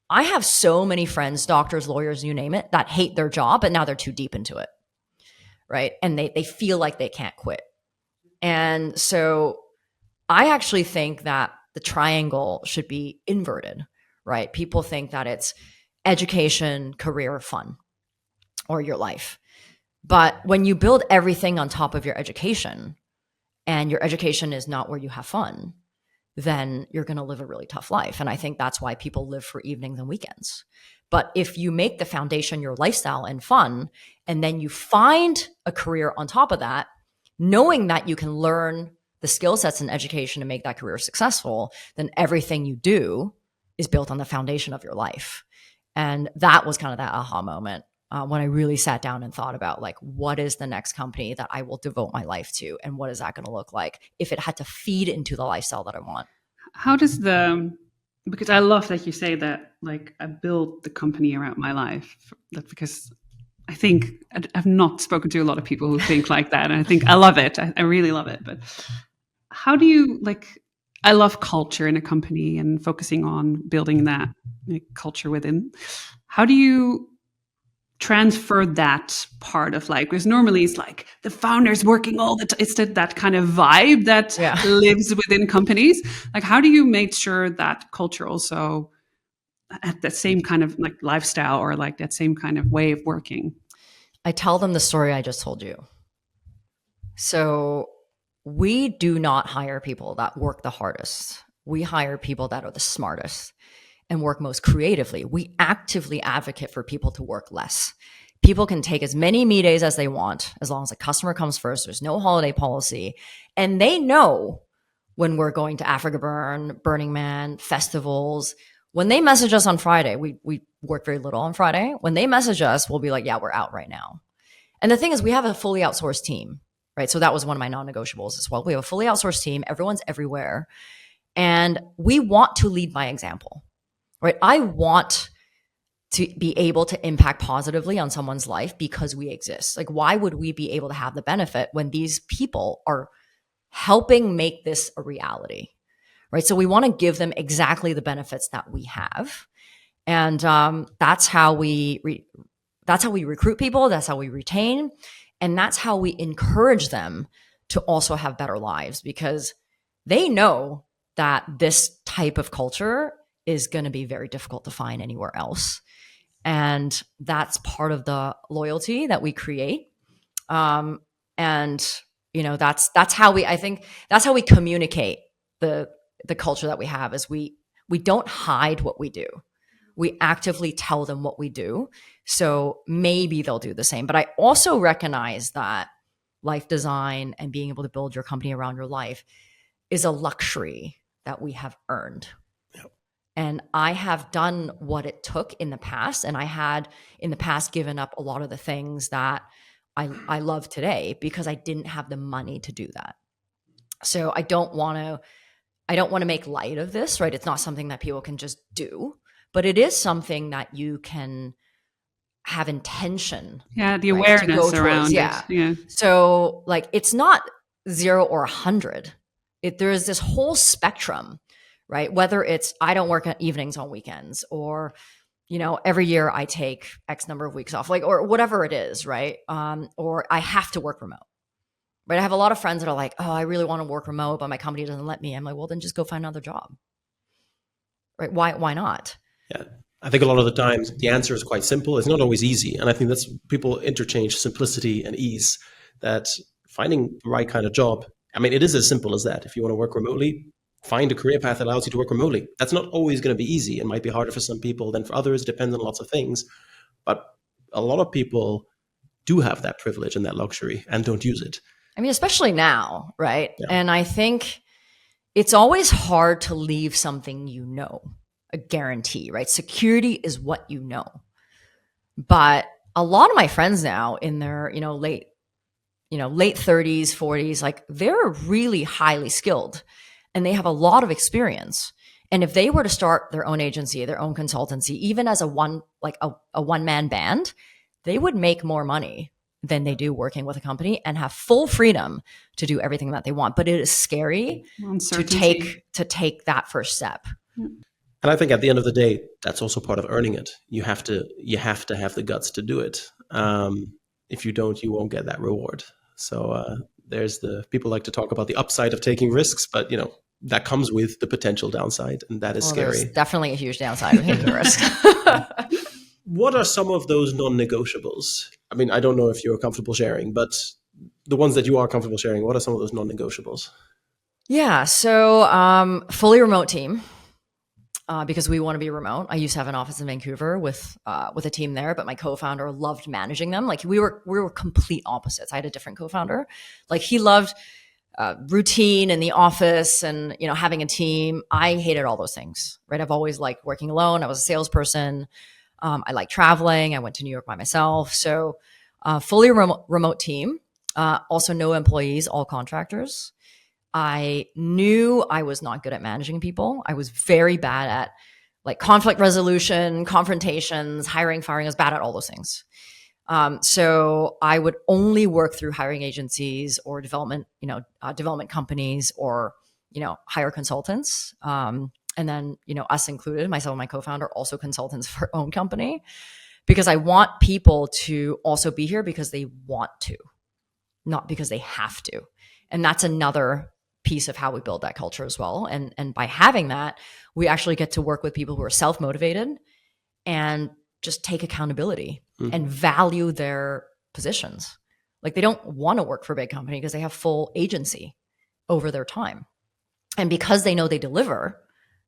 I have so many friends, doctors, lawyers, you name it, that hate their job, but now they're too deep into it, right? And they feel like they can't quit. And so I actually think that the triangle should be inverted, right? People think that it's education, career, fun, or your life. But when you build everything on top of your education, and your education is not where you have fun, then you're going to live a really tough life. And I think that's why people live for evenings and weekends, But if you make the foundation your lifestyle and fun, and then you find a career on top of that, knowing that you can learn the skill sets and education to make that career successful, then everything you do is built on the foundation of your life. And that was kind of that aha moment when I really sat down and thought about, like, what is the next company that I will devote my life to? And what is that going to look like if it had to feed into the lifestyle that I want? How does because I love that you say that, like, I built the company around my life. That's because I think I've not spoken to a lot of people who think like that. And I think I love it. I really love it. But how do you, I love culture in a company and focusing on building that culture within. How do you transfer that part of, like, because normally it's like the founder's working all the time. It's that kind of vibe that lives within companies. Like, how do you make sure that culture also at that same kind of like lifestyle or like that same kind of way of working? I tell them the story I just told you. So we do not hire people that work the hardest. We hire people that are the smartest and work most creatively. We actively advocate for people to work less. People can take as many me days as they want, as long as the customer comes first. There's no holiday policy. And they know when we're going to Africa Burning Man, festivals. When they message us on Friday, we work very little on Friday. When they message us, we'll be like, yeah, we're out right now. And the thing is, we have a fully outsourced team, right? So that was one of my non-negotiables as well. We have a fully outsourced team. Everyone's everywhere. And we want to lead by example. Right? I want to be able to impact positively on someone's life because we exist. Like, why would we be able to have the benefit when these people are helping make this a reality? Right? So we want to give them exactly the benefits that we have. And that's how we recruit people. That's how we retain. And that's how we encourage them to also have better lives, because they know that this type of culture is going to be very difficult to find anywhere else. And that's part of the loyalty that we create. And, that's how we communicate the culture that we have, is we don't hide what we do. We actively tell them what we do. So maybe they'll do the same. But I also recognize that life design and being able to build your company around your life is a luxury that we have earned. And I have done what it took in the past. And I had in the past given up a lot of the things that I love today because I didn't have the money to do that. So I don't want to make light of this, right? It's not something that people can just do, but it is something that you can have intention. Yeah, the awareness around it. Yeah. So, like, it's not 0 or 100. There is this whole spectrum. Right? Whether it's I don't work at evenings on weekends, or, every year I take X number of weeks off, or whatever it is, right? Or I have to work remote, right? I have a lot of friends that are like, oh, I really want to work remote, but my company doesn't let me. I'm like, well, then just go find another job, right? Why not? Yeah. I think a lot of the times the answer is quite simple. It's not always easy. And I think that's people interchange simplicity and ease, that finding the right kind of job. I mean, it is as simple as that. If you want to work remotely, find a career path that allows you to work remotely. That's not always going to be easy. It might be harder for some people than for others. It depends on lots of things. But a lot of people do have that privilege and that luxury and don't use it. I mean, especially now, right? Yeah. And I think it's always hard to leave something a guarantee, right? Security is what you know. But a lot of my friends now in their, late 30s, 40s, like, they're really highly skilled. And they have a lot of experience. And if they were to start their own agency, their own consultancy, even as a one-man band, they would make more money than they do working with a company and have full freedom to do everything that they want. But it is scary to take that first step. And I think at the end of the day, that's also part of earning it. You have to have the guts to do it. If you don't, you won't get that reward. So there's people like to talk about the upside of taking risks, but that comes with the potential downside, and that is scary. There's definitely a huge downside of taking a risk. What are some of those non-negotiables? I mean, I don't know if you're comfortable sharing, but the ones that you are comfortable sharing, what are some of those non-negotiables? Yeah, so fully remote team. because we want to be remote. I used to have an office in Vancouver with a team there, but my co-founder loved managing them. Like we were complete opposites. I had a different co-founder. Like he loved routine in the office and, you know, having a team. I hated all those things, right? I've always liked working alone. I was a salesperson. I like traveling. I went to New York by myself. So fully remote team, also no employees, all contractors. I knew I was not good at managing people. I was very bad at like conflict resolution, confrontations, hiring, firing. I was bad at all those things. So I would only work through hiring agencies or development companies, or, you know, hire consultants. And then, you know, us included, myself and my co-founder, also consultants for our own company, because I want people to also be here because they want to, not because they have to. And that's another piece of how we build that culture as well. And by having that, we actually get to work with people who are self-motivated and just take accountability and value their positions. Like they don't want to work for a big company because they have full agency over their time. And because they know they deliver,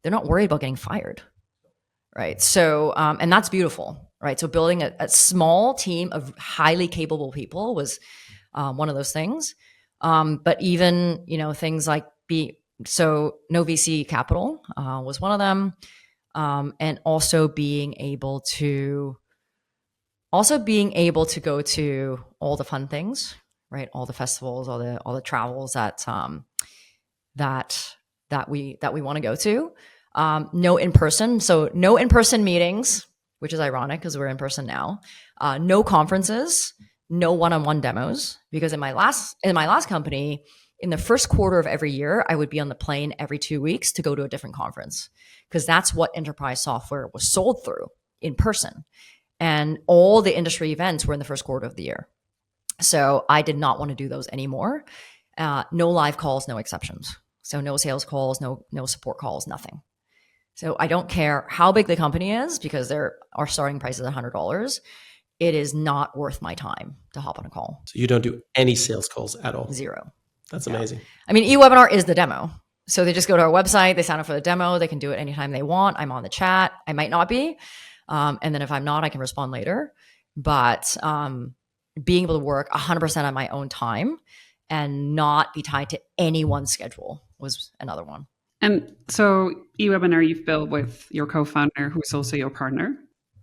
they're not worried about getting fired. Right. So, and that's beautiful. Right. So building a small team of highly capable people was one of those things. But even, you know, things like no VC capital was one of them. And also being able to go to all the fun things, right? All the festivals, all the travels that we want to go to. No in-person meetings, which is ironic because we're in person now. No conferences, no one-on-one demos, because in my last company, in the first quarter of every year, I would be on the plane every 2 weeks to go to a different conference, because that's what enterprise software was sold through, in person. And all the industry events were in the first quarter of the year. So I did not want to do those anymore. No live calls, no exceptions. So no sales calls, no support calls, nothing. So I don't care how big the company is, because our starting price is $100. It is not worth my time to hop on a call. So you don't do any sales calls at all? Zero. That's amazing. I mean, eWebinar is the demo. So they just go to our website, they sign up for the demo, they can do it anytime they want. I'm on the chat. I might not be. And then if I'm not, I can respond later. But being able to work 100% on my own time and not be tied to anyone's schedule was another one. And so eWebinar you've built with your co-founder, who's also your partner.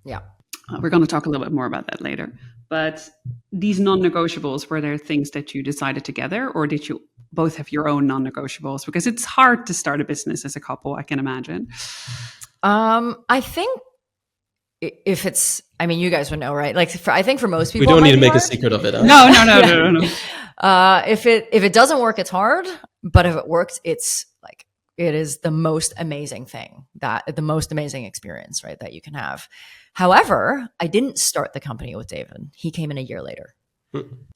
Yeah. We're going to talk a little bit more about that later. But these non-negotiables, were there things that you decided together, or did you both have your own non-negotiables? Because it's hard to start a business as a couple, I can imagine. I think if it's, I mean, you guys would know, right? Like, I think for most people, we don't need to make a secret of it. Huh? No. If it doesn't work, it's hard. But if it works, it's like, it is the most amazing thing, the most amazing experience, right, that you can have. However, I didn't start the company with David. He came in a year later.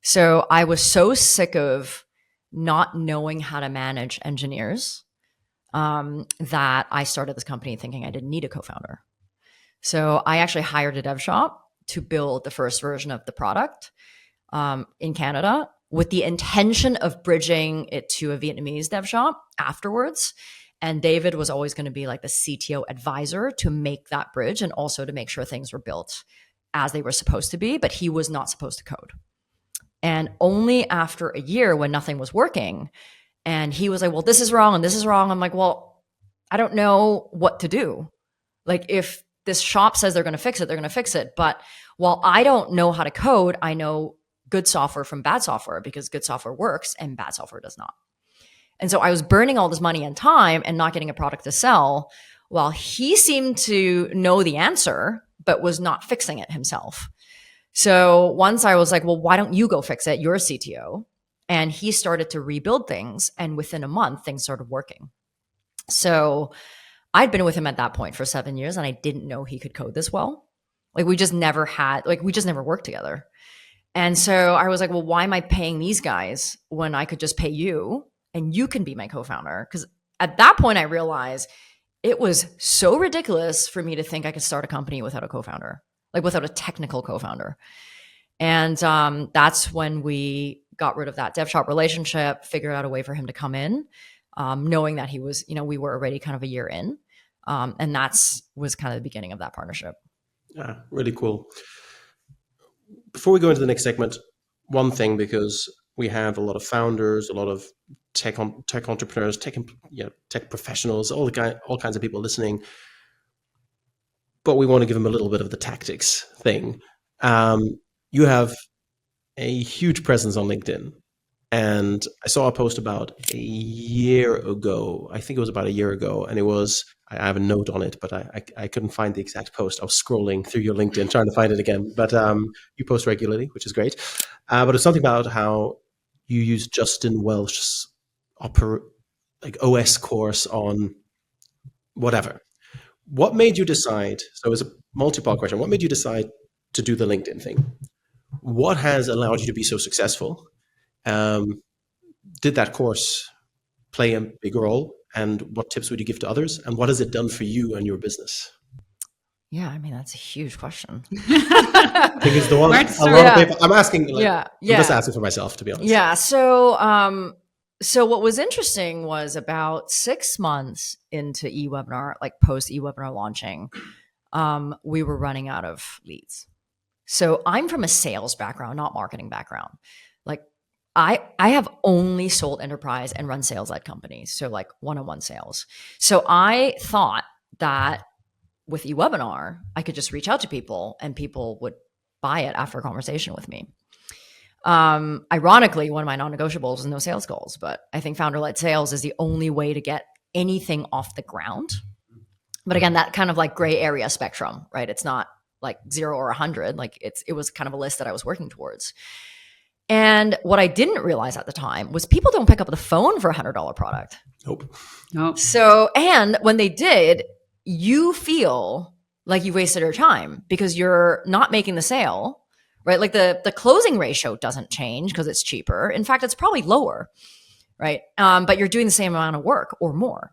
So I was so sick of not knowing how to manage engineers that I started this company thinking I didn't need a co-founder. So I actually hired a dev shop to build the first version of the product in Canada, with the intention of bridging it to a Vietnamese dev shop afterwards. And David was always going to be like the CTO advisor to make that bridge, and also to make sure things were built as they were supposed to be, but he was not supposed to code. And only after a year, when nothing was working, and he was like, well, this is wrong and this is wrong. I'm like, well, I don't know what to do. Like, if this shop says they're going to fix it, they're going to fix it. But while I don't know how to code, I know good software from bad software, because good software works and bad software does not. And so I was burning all this money and time and not getting a product to sell, while he seemed to know the answer, but was not fixing it himself. So once I was like, well, why don't you go fix it? You're a CTO. And he started to rebuild things. And within a month, things started working. So I'd been with him at that point for 7 years, and I didn't know he could code this well. Like, we just never worked together. And so I was like, well, why am I paying these guys when I could just pay you and you can be my co-founder? Because at that point, I realized it was so ridiculous for me to think I could start a company without a co-founder, like without a technical co-founder. And that's when we got rid of that dev shop relationship, figured out a way for him to come in, knowing that he was, we were already kind of a year in. And was kind of the beginning of that partnership. Yeah, really cool. Before we go into the next segment, one thing, because we have a lot of founders, a lot of tech entrepreneurs, tech professionals, all kinds of people listening, but we want to give them a little bit of the tactics thing. You have a huge presence on LinkedIn. And I saw a post about a year ago. I think it was about a year ago. And it was, I have a note on it, but I couldn't find the exact post. I was scrolling through your LinkedIn trying to find it again. But you post regularly, which is great. But it's something about how you use Justin Welsh's OS course on whatever. What made you decide? So it's a multi-part question. What made you decide to do the LinkedIn thing? What has allowed you to be so successful? Did that course play a big role? And what tips would you give to others? And what has it done for you and your business? Yeah, I mean, that's a huge question. I think it's the one of people, I'm asking. I'm just asking for myself, to be honest. Yeah. So what was interesting was about 6 months into eWebinar, like post eWebinar launching, we were running out of leads. So I'm from a sales background, not marketing background. Like I have only sold enterprise and run sales-led companies. So like one-on-one sales. So I thought that with eWebinar, I could just reach out to people and people would buy it after a conversation with me. Ironically, one of my non-negotiables is no sales goals, but I think founder-led sales is the only way to get anything off the ground. But again, that kind of like gray area spectrum, right? It's not like 0 or 100. Like it was kind of a list that I was working towards. And what I didn't realize at the time was people don't pick up the phone for a $100 product. Nope. So, and when they did, you feel like you wasted your time because you're not making the sale, right? Like the closing ratio doesn't change because it's cheaper. In fact, it's probably lower, right? But you're doing the same amount of work or more.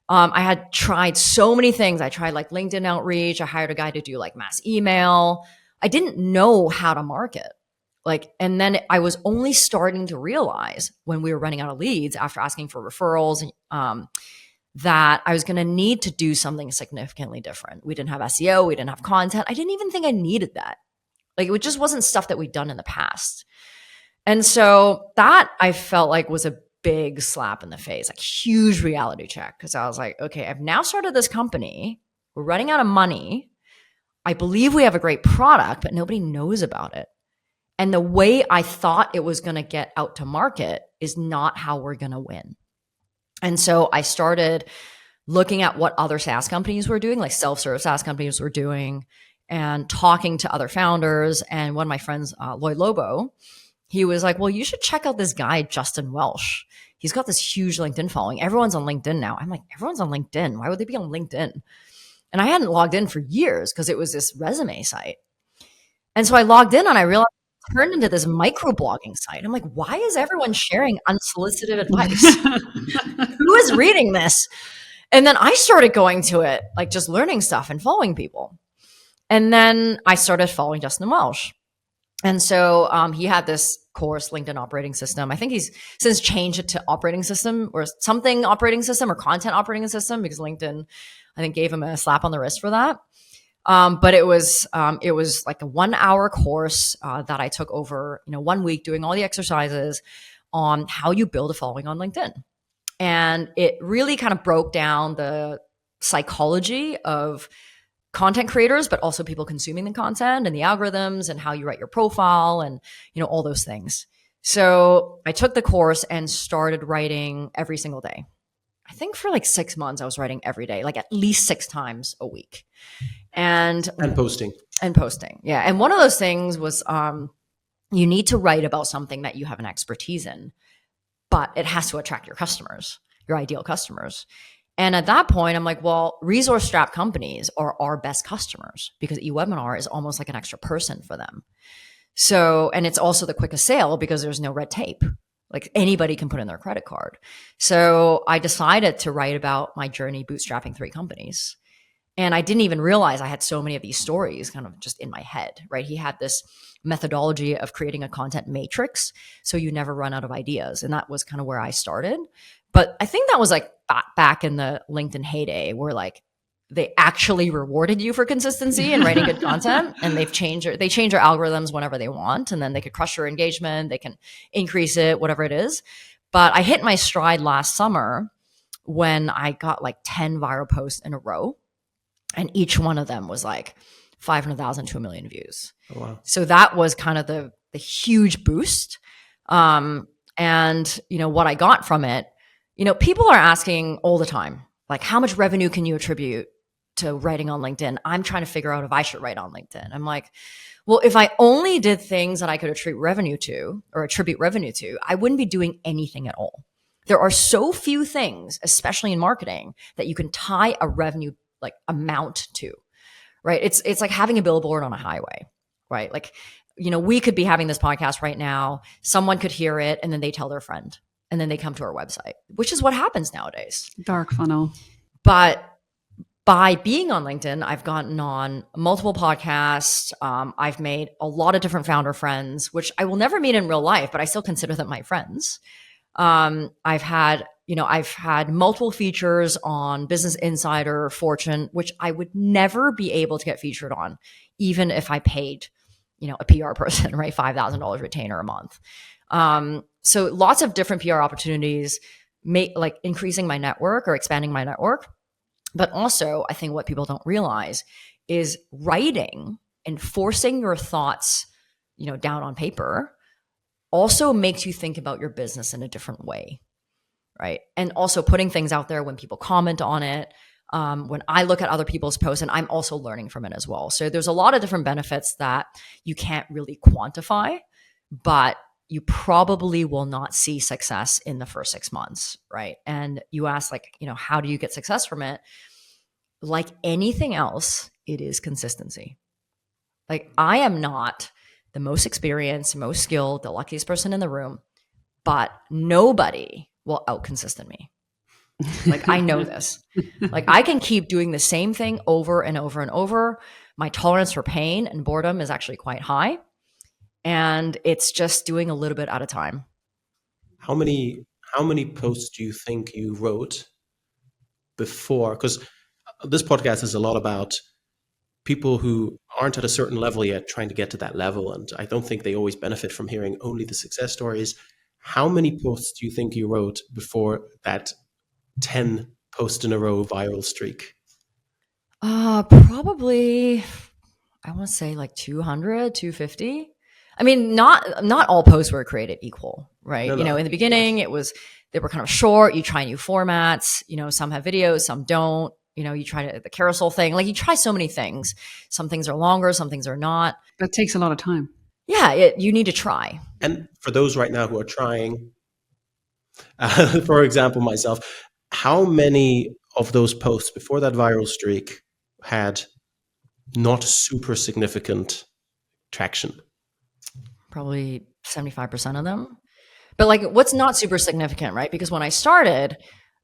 I had tried so many things. I tried like LinkedIn outreach. I hired a guy to do like mass email. I didn't know how to market. And then I was only starting to realize when we were running out of leads after asking for referrals, that I was going to need to do something significantly different. We didn't have SEO. We didn't have content. I didn't even think I needed that. Like it just wasn't stuff that we'd done in the past. And so that I felt like was a big slap in the face, like huge reality check. Cause I was like, okay, I've now started this company. We're running out of money. I believe we have a great product, but nobody knows about it. And the way I thought it was going to get out to market is not how we're going to win. And so I started looking at what other SaaS companies were doing, like self-serve SaaS companies were doing, and talking to other founders. And one of my friends, Lloyd Lobo, he was like, well, you should check out this guy, Justin Welsh. He's got this huge LinkedIn following. Everyone's on LinkedIn now. I'm like, everyone's on LinkedIn. Why would they be on LinkedIn? And I hadn't logged in for years because it was this resume site. And so I logged in and I realized it turned into this microblogging site. I'm like, why is everyone sharing unsolicited advice? Who is reading this? And then I started going to it, like just learning stuff and following people. And then I started following Justin Welsh. And so he had this course, LinkedIn operating system. I think he's since changed it to operating system or something operating system or content operating system because LinkedIn, I think, gave him a slap on the wrist for that. But it was like a 1-hour course that I took over, 1 week doing all the exercises on how you build a following on LinkedIn. And it really kind of broke down the psychology of content creators, but also people consuming the content and the algorithms and how you write your profile and, all those things. So I took the course and started writing every single day. I think for like 6 months, I was writing every day, like at least 6 times a week. And posting. Yeah. And one of those things was you need to write about something that you have an expertise in, but it has to attract your customers, your ideal customers. And at that point, I'm like, well, resource-strapped companies are our best customers because eWebinar is almost like an extra person for them. So, and it's also the quickest sale because there's no red tape. Like anybody can put in their credit card. So I decided to write about my journey bootstrapping 3 companies. And I didn't even realize I had so many of these stories kind of just in my head, right? He had this methodology of creating a content matrix so you never run out of ideas. And that was kind of where I started. But I think that was like back in the LinkedIn heyday where like they actually rewarded you for consistency and writing good content, and they change their algorithms whenever they want, and then they could crush your engagement, they can increase it, whatever it is. But I hit my stride last summer when I got like 10 viral posts in a row, and each one of them was like 500,000 to 1 million views. Oh, wow. So that was kind of the huge boost. And what I got from it, people are asking all the time, like, how much revenue can you attribute to writing on LinkedIn? I'm trying to figure out if I should write on LinkedIn. I'm like, well, if I only did things that I could attribute revenue to, I wouldn't be doing anything at all. There are so few things, especially in marketing, that you can tie a revenue like amount to, right? It's like having a billboard on a highway, right? Like, we could be having this podcast right now. Someone could hear it and then they tell their friend and then they come to our website, which is what happens nowadays. Dark funnel. But by being on LinkedIn, I've gotten on multiple podcasts. I've made a lot of different founder friends, which I will never meet in real life, but I still consider them my friends. I've had multiple features on Business Insider, Fortune, which I would never be able to get featured on, even if I paid, a PR person, right? $5,000 retainer a month. So lots of different PR opportunities, like increasing my network or expanding my network. But also, I think what people don't realize is writing and forcing your thoughts, down on paper also makes you think about your business in a different way, right? And also putting things out there when people comment on it, when I look at other people's posts, and I'm also learning from it as well. So there's a lot of different benefits that you can't really quantify, but you probably will not see success in the first 6 months, right? And you ask like, how do you get success from it? Like anything else, it is consistency. Like I am not the most experienced, most skilled, the luckiest person in the room, but nobody will out-consistent me. Like I know this. Like I can keep doing the same thing over and over and over. My tolerance for pain and boredom is actually quite high. And it's just doing a little bit at a time. How many posts do you think you wrote before? Because this podcast is a lot about people who aren't at a certain level yet trying to get to that level. And I don't think they always benefit from hearing only the success stories. How many posts do you think you wrote before that 10 post in a row viral streak? Probably, I want to say like 200, 250. I mean, not all posts were created equal, right? No. In the beginning, they were kind of short. You try new formats, some have videos, some don't. You try the carousel thing. Like you try so many things. Some things are longer, some things are not. That takes a lot of time. Yeah, you need to try. And for those right now who are trying, for example, myself, how many of those posts before that viral streak had not super significant traction? Probably 75% of them. But like what's not super significant, right? Because when I started,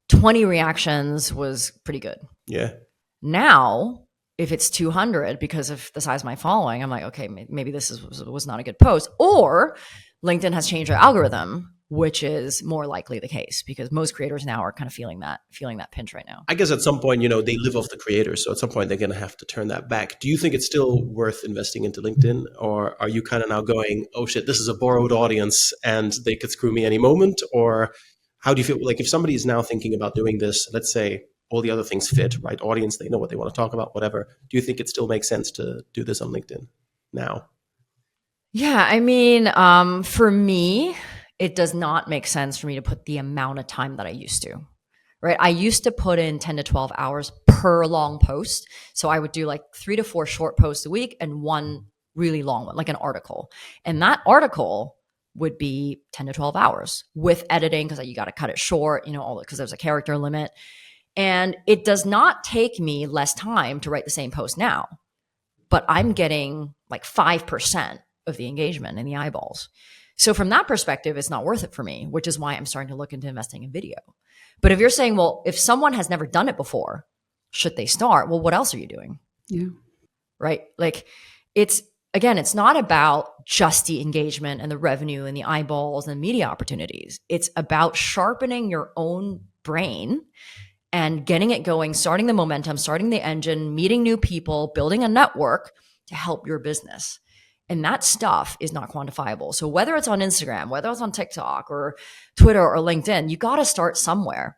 20 reactions was pretty good. Yeah. Now, if it's 200 because of the size of my following, I'm like, okay, maybe this was not a good post. Or LinkedIn has changed their algorithm, which is more likely the case because most creators now are kind of feeling that pinch right now. I guess at some point, they live off the creators. So at some point, they're going to have to turn that back. Do you think it's still worth investing into LinkedIn? Or are you kind of now going, oh shit, this is a borrowed audience and they could screw me any moment? Or how do you feel like if somebody is now thinking about doing this, let's say all the other things fit, right? Audience, they know what they want to talk about, whatever. Do you think it still makes sense to do this on LinkedIn now? Yeah, I mean, for me, it does not make sense for me to put the amount of time that I used to, right? I used to put in 10 to 12 hours per long post. So I would do like 3 to 4 short posts a week and one really long one, like an article. And that article would be 10 to 12 hours with editing because you got to cut it short, because there's a character limit. And it does not take me less time to write the same post now, but I'm getting like 5% of the engagement and the eyeballs. So from that perspective, it's not worth it for me, which is why I'm starting to look into investing in video. But if you're saying, well, if someone has never done it before, should they start? Well, what else are you doing? Yeah. Right? Like it's not about just the engagement and the revenue and the eyeballs and media opportunities. It's about sharpening your own brain and getting it going, starting the momentum, starting the engine, meeting new people, building a network to help your business. And that stuff is not quantifiable. So whether it's on Instagram, whether it's on TikTok or Twitter or LinkedIn, you got to start somewhere.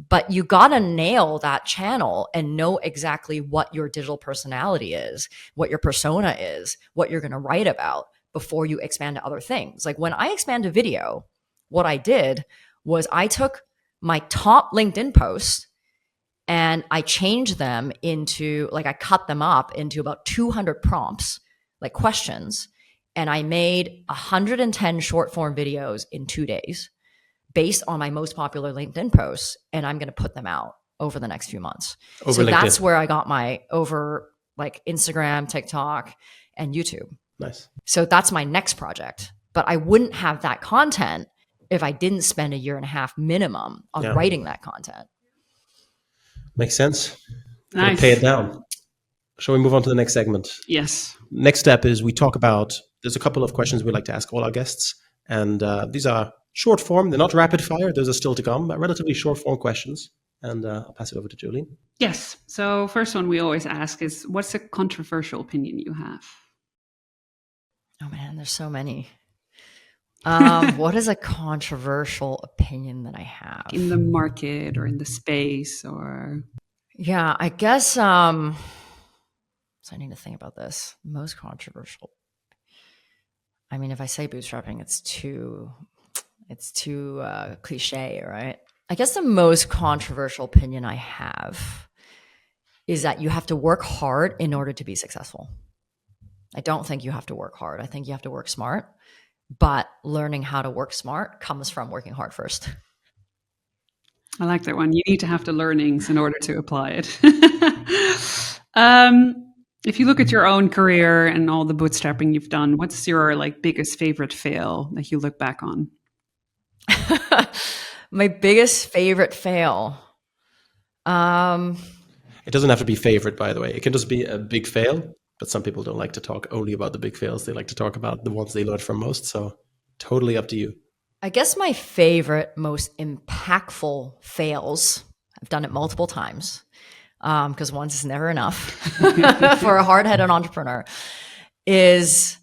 But you got to nail that channel and know exactly what your digital personality is, what your persona is, what you're going to write about before you expand to other things. Like when I expand to video, what I did was I took my top LinkedIn posts and I changed them into, like I cut them up into about 200 prompts, like questions. And I made 110 short form videos in 2 days based on my most popular LinkedIn posts. And I'm going to put them out over the next few months. Over LinkedIn. That's where I got my over like Instagram, TikTok, and YouTube. Nice. So that's my next project. But I wouldn't have that content if I didn't spend 1.5 years minimum on writing that content. Makes sense. Nice. Pay it down. Shall we move on to the next segment? Yes. Next step is we talk about, there's a couple of questions we like to ask all our guests. And these are short form. They're not rapid fire. Those are still to come, but relatively short form questions. And I'll pass it over to Julie. Yes. So first one we always ask is, what's a controversial opinion you have? Oh man, there's so many. What is a controversial opinion that I have? In the market or in the space or... Yeah, I guess, so I need to think about this. Most controversial. I mean, if I say bootstrapping, it's too cliche, right? I guess the most controversial opinion I have is that you have to work hard in order to be successful. I don't think you have to work hard. I think you have to work smart, but learning how to work smart comes from working hard first. I like that one. You need to have the learnings in order to apply it. If you look at your own career and all the bootstrapping you've done, what's your biggest favorite fail that you look back on? My biggest favorite fail. It doesn't have to be favorite, by the way. It can just be a big fail, but some people don't like to talk only about the big fails. They like to talk about the ones they learned from most. So totally up to you. I guess my favorite, most impactful fails, I've done it multiple times, because once is never enough for a hard-headed entrepreneur, is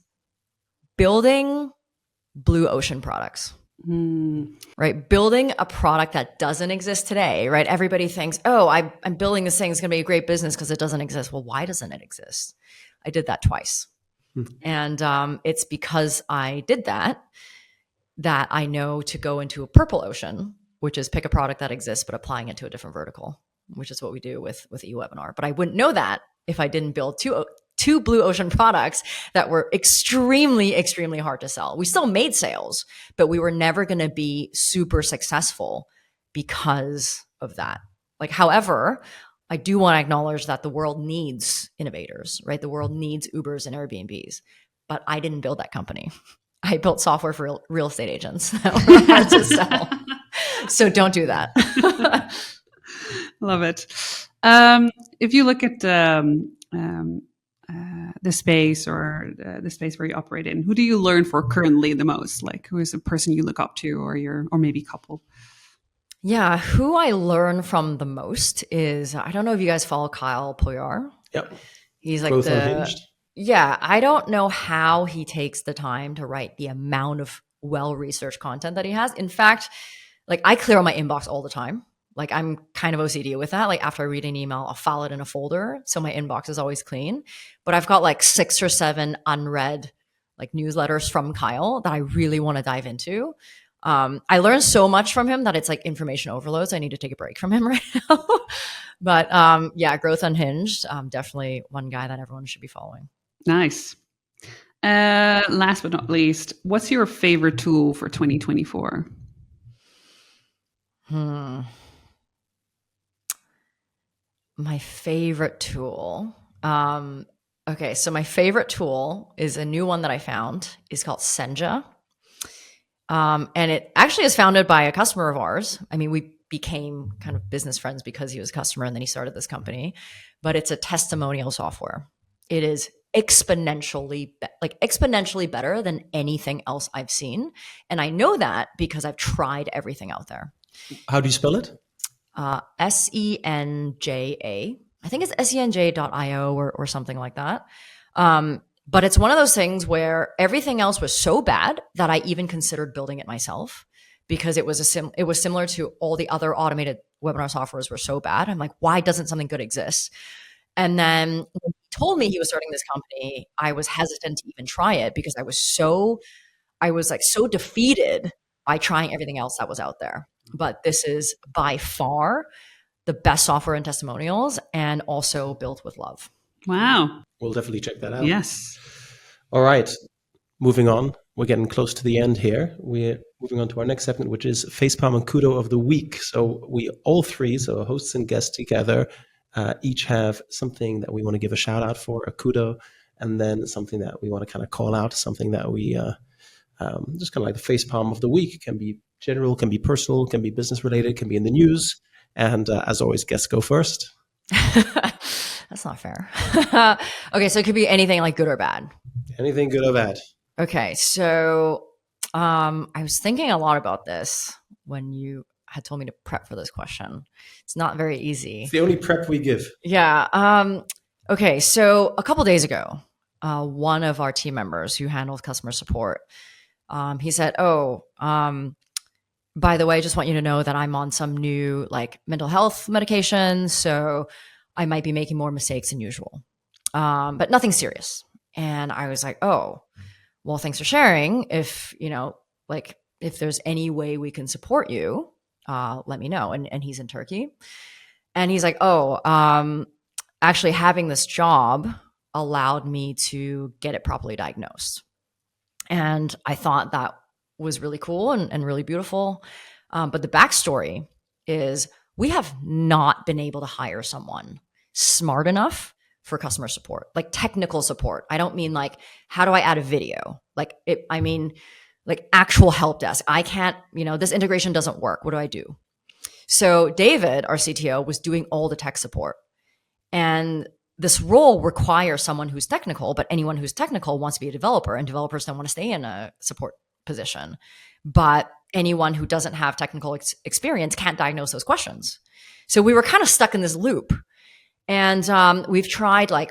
building blue ocean products. Right? Building a product that doesn't exist today, right? Everybody thinks, oh, I'm building this thing. It's going to be a great business because it doesn't exist. Well, why doesn't it exist? I did that twice. And it's because I did that I know to go into a purple ocean, which is pick a product that exists, but applying it to a different vertical, which is what we do with eWebinar. But I wouldn't know that if I didn't build two blue ocean products that were extremely, extremely hard to sell. We still made sales, but we were never going to be super successful because of that. However, I do want to acknowledge that the world needs innovators, right? The world needs Ubers and Airbnbs, but I didn't build that company. I built software for real estate agents that were hard to sell. So don't do that. Love it. If you look at the space or the space where you operate in, who do you learn for currently the most? Who is a person you look up to, or maybe couple? Yeah, who I learn from the most is, I don't know if you guys follow Kyle Poyar. Yep. He's Both Unhinged. Yeah, I don't know how he takes the time to write the amount of well-researched content that he has. In fact, I clear my inbox all the time. I'm kind of OCD with that. After I read an email, I'll file it in a folder. So my inbox is always clean. But I've got 6 or 7 unread newsletters from Kyle that I really want to dive into. I learned so much from him that it's information overload. So I need to take a break from him right now. But yeah, Growth Unhinged, definitely one guy that everyone should be following. Nice. Last but not least, what's your favorite tool for 2024? My favorite tool. Okay, so my favorite tool is a new one that I found. It's called Senja. And it actually is founded by a customer of ours. I mean, we became kind of business friends because he was a customer and then he started this company. But it's a testimonial software. It is exponentially better than anything else I've seen. And I know that because I've tried everything out there. How do you spell it? Senja. I think it's senj.io or something like that. But it's one of those things where everything else was so bad that I even considered building it myself, because it was similar to all the other automated webinar softwares were so bad. I'm like, why doesn't something good exist? And then when he told me he was starting this company, I was hesitant to even try it because I was so defeated by trying everything else that was out there. But this is by far the best software in testimonials, and also built with love. Wow. We'll definitely check that out. Yes. All right. Moving on. We're getting close to the end here. We're moving on to our next segment, which is Facepalm and Kudo of the Week. So we all three, so hosts and guests together, each have something that we want to give a shout out for, a kudo, and then something that we want to kind of call out, something that we just kind of like the Facepalm of the Week. It can be general, can be personal, can be business related, can be in the news. And as always, guests go first. That's not fair. Okay, so it could be anything like good or bad. Anything good or bad. Okay, so I was thinking a lot about this when you had told me to prep for this question. It's not very easy. It's the only prep we give. Yeah. Okay, so a couple days ago, one of our team members who handles customer support, he said, by the way, I just want you to know that I'm on some new like mental health medication, so I might be making more mistakes than usual, but nothing serious. And I was like, oh, well, thanks for sharing. If there's any way we can support you, let me know. And he's in Turkey, and he's like, actually having this job allowed me to get it properly diagnosed. And I thought that was really cool and really beautiful. But the backstory is we have not been able to hire someone smart enough for customer support, like technical support. I don't mean like, how do I add a video? I mean like actual help desk. I can't, this integration doesn't work. What do I do? So David, our CTO, was doing all the tech support. And this role requires someone who's technical, but anyone who's technical wants to be a developer, and developers don't want to stay in a support position. But anyone who doesn't have technical experience can't diagnose those questions. So we were kind of stuck in this loop. And we've tried I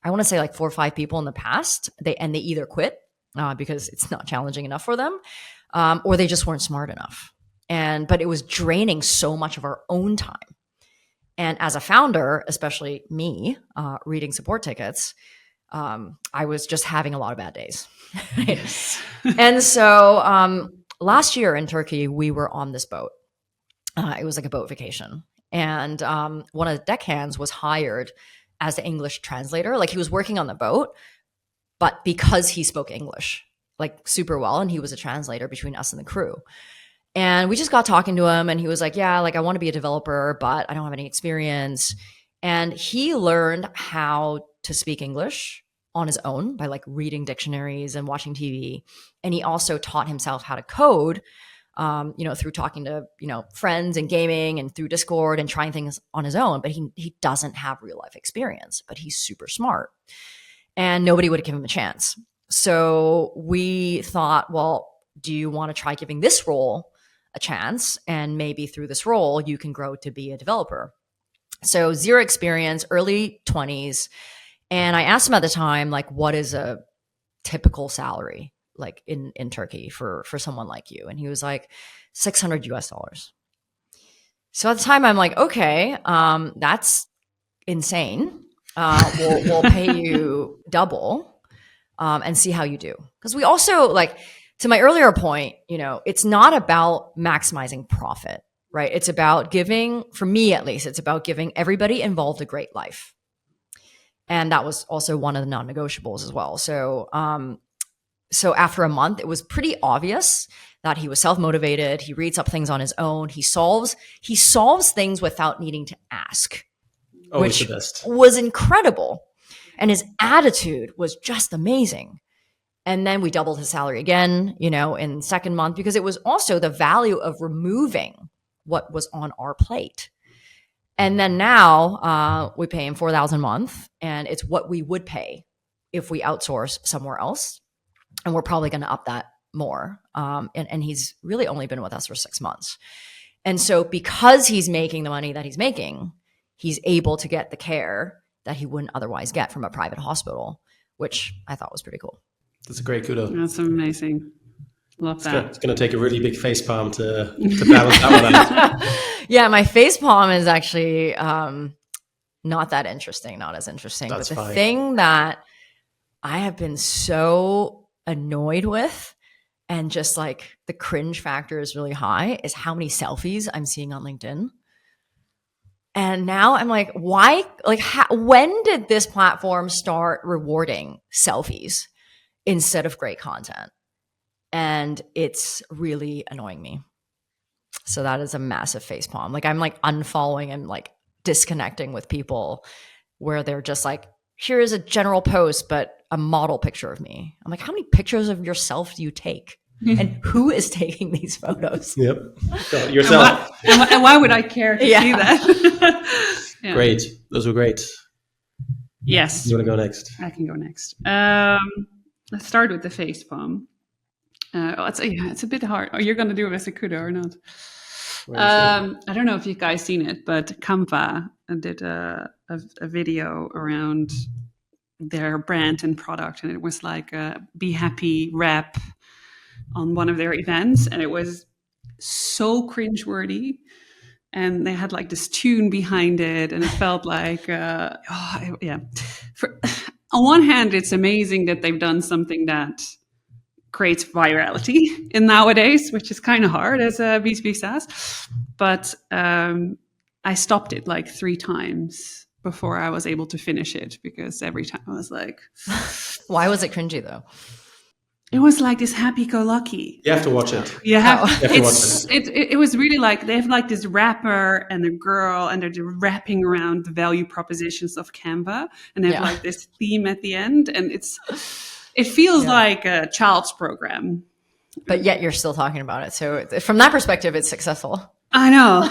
want to say 4 or 5 people in the past. They either quit because it's not challenging enough for them, or they just weren't smart enough. But it was draining so much of our own time. And as a founder, especially me, reading support tickets, I was just having a lot of bad days. Yes. And so last year in Turkey, we were on this boat. It was like a boat vacation. And one of the deckhands was hired as the English translator. Like he was working on the boat, but because he spoke English super well, and he was a translator between us and the crew. And we just got talking to him, and he was like, yeah, I want to be a developer, but I don't have any experience. And he learned how to speak English on his own by reading dictionaries and watching TV. And he also taught himself how to code, through talking to, friends and gaming and through Discord and trying things on his own. But he doesn't have real life experience, but he's super smart, and nobody would give him a chance. So we thought, well, do you want to try giving this role a chance? And maybe through this role, you can grow to be a developer. So 0 experience, early 20s. And I asked him at the time, what is a typical salary in Turkey for someone like you? And he was like, $600 US. So at the time I'm like, okay, that's insane. We'll pay you double and see how you do. Because we also to my earlier point, it's not about maximizing profit, right? It's about giving, for me at least, it's about giving everybody involved a great life. And that was also one of the non-negotiables as well. So, so after a month, it was pretty obvious that he was self-motivated. He reads up things on his own. He solves things without needing to ask, Always which the best. was incredible. And his attitude was just amazing. And then we doubled his salary again, in second month, because it was also the value of removing what was on our plate. And then now we pay him $4,000 a month, and it's what we would pay if we outsource somewhere else. And we're probably going to up that more. And he's really only been with us for 6 months. And so because he's making the money that he's making, he's able to get the care that he wouldn't otherwise get from a private hospital, which I thought was pretty cool. That's a great kudo. That's amazing. Love that. It's going to take a really big face palm to balance that one out. Yeah, my face palm is actually not that interesting, not as interesting. That's but the fine. thing that I have been so annoyed with, and just like the cringe factor is really high, is how many selfies I'm seeing on LinkedIn. And now I'm like, why? Like, when did this platform start rewarding selfies instead of great content? And it's really annoying me. So that is a massive facepalm. Like, I'm like unfollowing and like disconnecting with people where they're just like, here is a general post, but a model picture of me. I'm like, how many pictures of yourself do you take? And who is taking these photos? Yep. So yourself. And why would I care to see that? Yeah. Great. Those were great. Yes. You want to go next? I can go next. Let's start with the facepalm. It's a bit hard. Are you going to do it as a kudo or not? I don't know if you guys seen it, but Canva did a video around their brand and product, and it was like a Be Happy rap on one of their events, and it was so cringeworthy. And they had like this tune behind it, and it felt like, on one hand, it's amazing that they've done something that creates virality in nowadays, which is kind of hard as a B2B SaaS. But I stopped it like 3 times before I was able to finish it, because every time I was like... Why was it cringy though? It was like this happy-go-lucky. You have to watch it. You have to watch it. It was really like, they have like this rapper and a girl, and they're rapping around the value propositions of Canva, and they have like this theme at the end, and it feels like a child's program. But yet you're still talking about it. So from that perspective, it's successful. I know.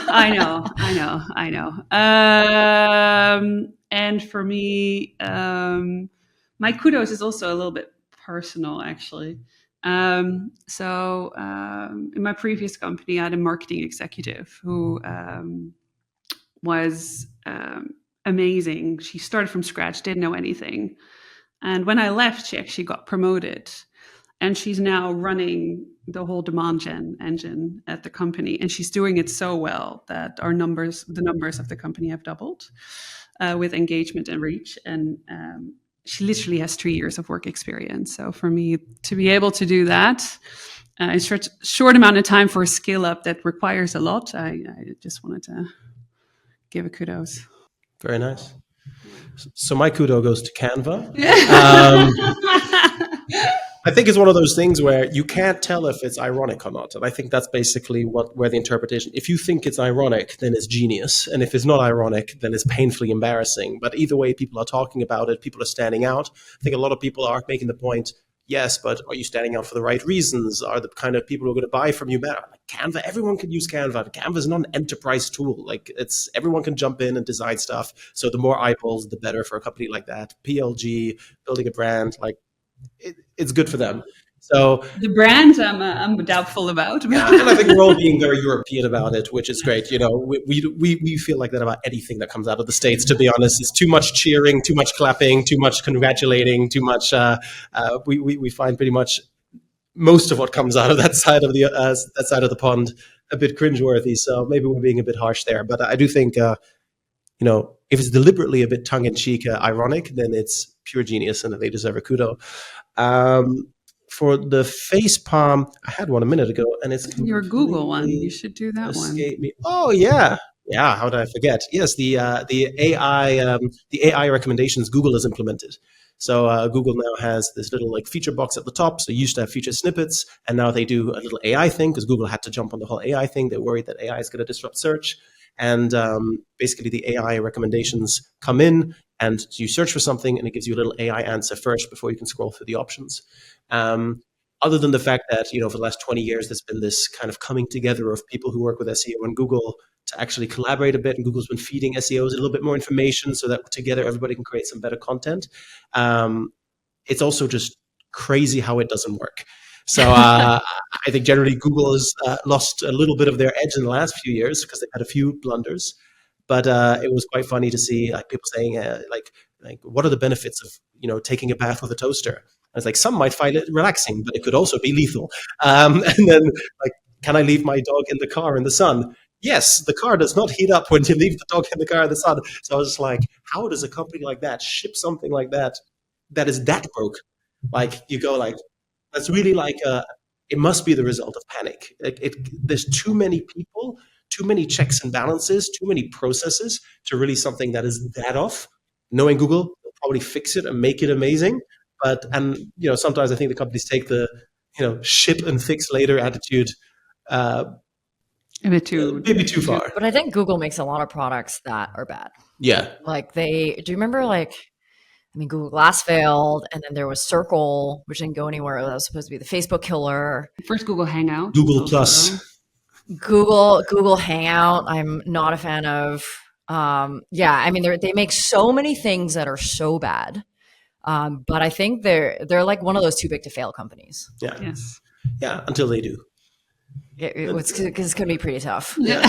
And for me, my kudos is also a little bit personal, actually. So in my previous company, I had a marketing executive who was amazing. She started from scratch, didn't know anything. And when I left, she actually got promoted. And she's now running the whole demand gen engine at the company. And she's doing it so well that the numbers of the company have doubled with engagement and reach. And she literally has 3 years of work experience. So for me to be able to do that in such a short amount of time for a skill up that requires a lot, I just wanted to give a kudos. Very nice. So my kudo goes to Canva. I think it's one of those things where you can't tell if it's ironic or not. And I think that's basically where the interpretation, if you think it's ironic, then it's genius. And if it's not ironic, then it's painfully embarrassing. But either way, people are talking about it. People are standing out. I think a lot of people are making the point, yes, but are you standing out for the right reasons? Are the kind of people who are going to buy from you better? Like Canva, everyone can use Canva. Canva is not an enterprise tool. Like everyone can jump in and design stuff. So the more eyeballs, the better for a company like that. PLG, building a brand, like it's good for them. So the brand I'm doubtful about. Yeah, and I think we're all being very European about it, which is great. You know, we feel like that about anything that comes out of the States, to be honest. It's too much cheering, too much clapping, too much congratulating, too much we find pretty much most of what comes out of that side of the pond a bit cringeworthy. So maybe we're being a bit harsh there. But I do think if it's deliberately a bit tongue-in-cheek, ironic, then it's pure genius and they deserve a kudo. For the face palm, I had one a minute ago, and it's your Google one. You should do that one. Me. Oh yeah. How did I forget? Yes, the AI recommendations Google has implemented. So Google now has this little like feature box at the top. So you used to have feature snippets, and now they do a little AI thing because Google had to jump on the whole AI thing. They're worried that AI is going to disrupt search. And basically the AI recommendations come in and you search for something and it gives you a little AI answer first before you can scroll through the options. Other than the fact that, for the last 20 years, there's been this kind of coming together of people who work with SEO and Google to actually collaborate a bit. And Google's been feeding SEOs a little bit more information so that together everybody can create some better content. It's also just crazy how it doesn't work. So I think generally Google has lost a little bit of their edge in the last few years because they've had a few blunders. But it was quite funny to see like people saying like what are the benefits of taking a bath with a toaster? I was like, some might find it relaxing, but it could also be lethal. And then like, can I leave my dog in the car in the sun? Yes, the car does not heat up when you leave the dog in the car in the sun. So I was just like, how does a company like that ship something like that is that broke? Like you go like, that's really like it must be the result of panic. There's too many people, too many checks and balances, too many processes to really something that is that off. Knowing Google, they'll probably fix it and make it amazing. And sometimes I think the companies take the ship and fix later attitude maybe too far. But I think Google makes a lot of products that are bad. Yeah. Like do you remember Google Glass failed, and then there was Circle, which didn't go anywhere. That was supposed to be the Facebook killer. First Google Hangout. Google Plus. Google Hangout, I'm not a fan of. They make so many things that are so bad. But I think they're like one of those too big to fail companies. Yeah. Yes. Yeah, until they do. It's going to be pretty tough. Yeah.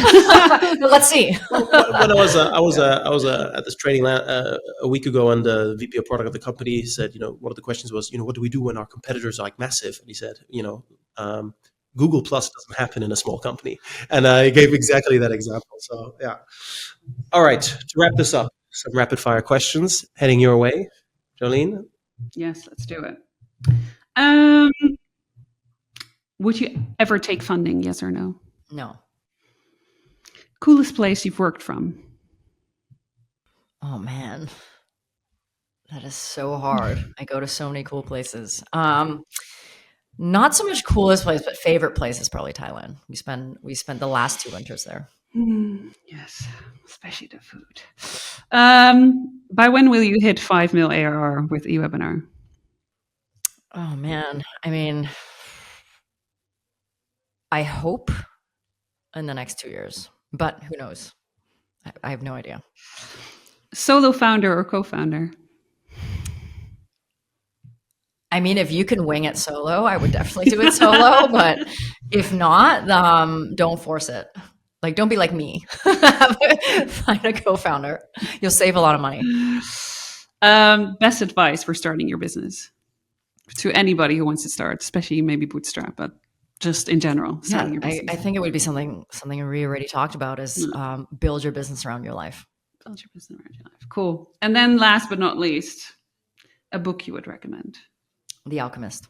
But let's see. When I was at this training a week ago, and the VP of product of the company said, one of the questions was, what do we do when our competitors are like massive? And he said, Google Plus doesn't happen in a small company. And I gave exactly that example. So yeah. All right. To wrap this up, some rapid fire questions heading your way, Jolene. Yes, let's do it. Would you ever take funding? Yes or no? No. Coolest place you've worked from? Oh man, that is so hard. I go to so many cool places. Not so much coolest place, but favorite place is probably Thailand. We spent the last 2 winters there. Yes, especially the food. By when will you hit 5 mil ARR with eWebinar? Oh man, I hope in the next 2 years, but who knows? I have no idea. Solo founder or co-founder? If you can wing it solo, I would definitely do it solo. But if not, don't force it. Like, don't be like me. Find a co-founder. You'll save a lot of money. Best advice for starting your business to anybody who wants to start, especially maybe bootstrap, but just in general. Yeah, I think it would be something we already talked about is build your business around your life. Build your business around your life. Cool. And then last but not least, a book you would recommend. The Alchemist.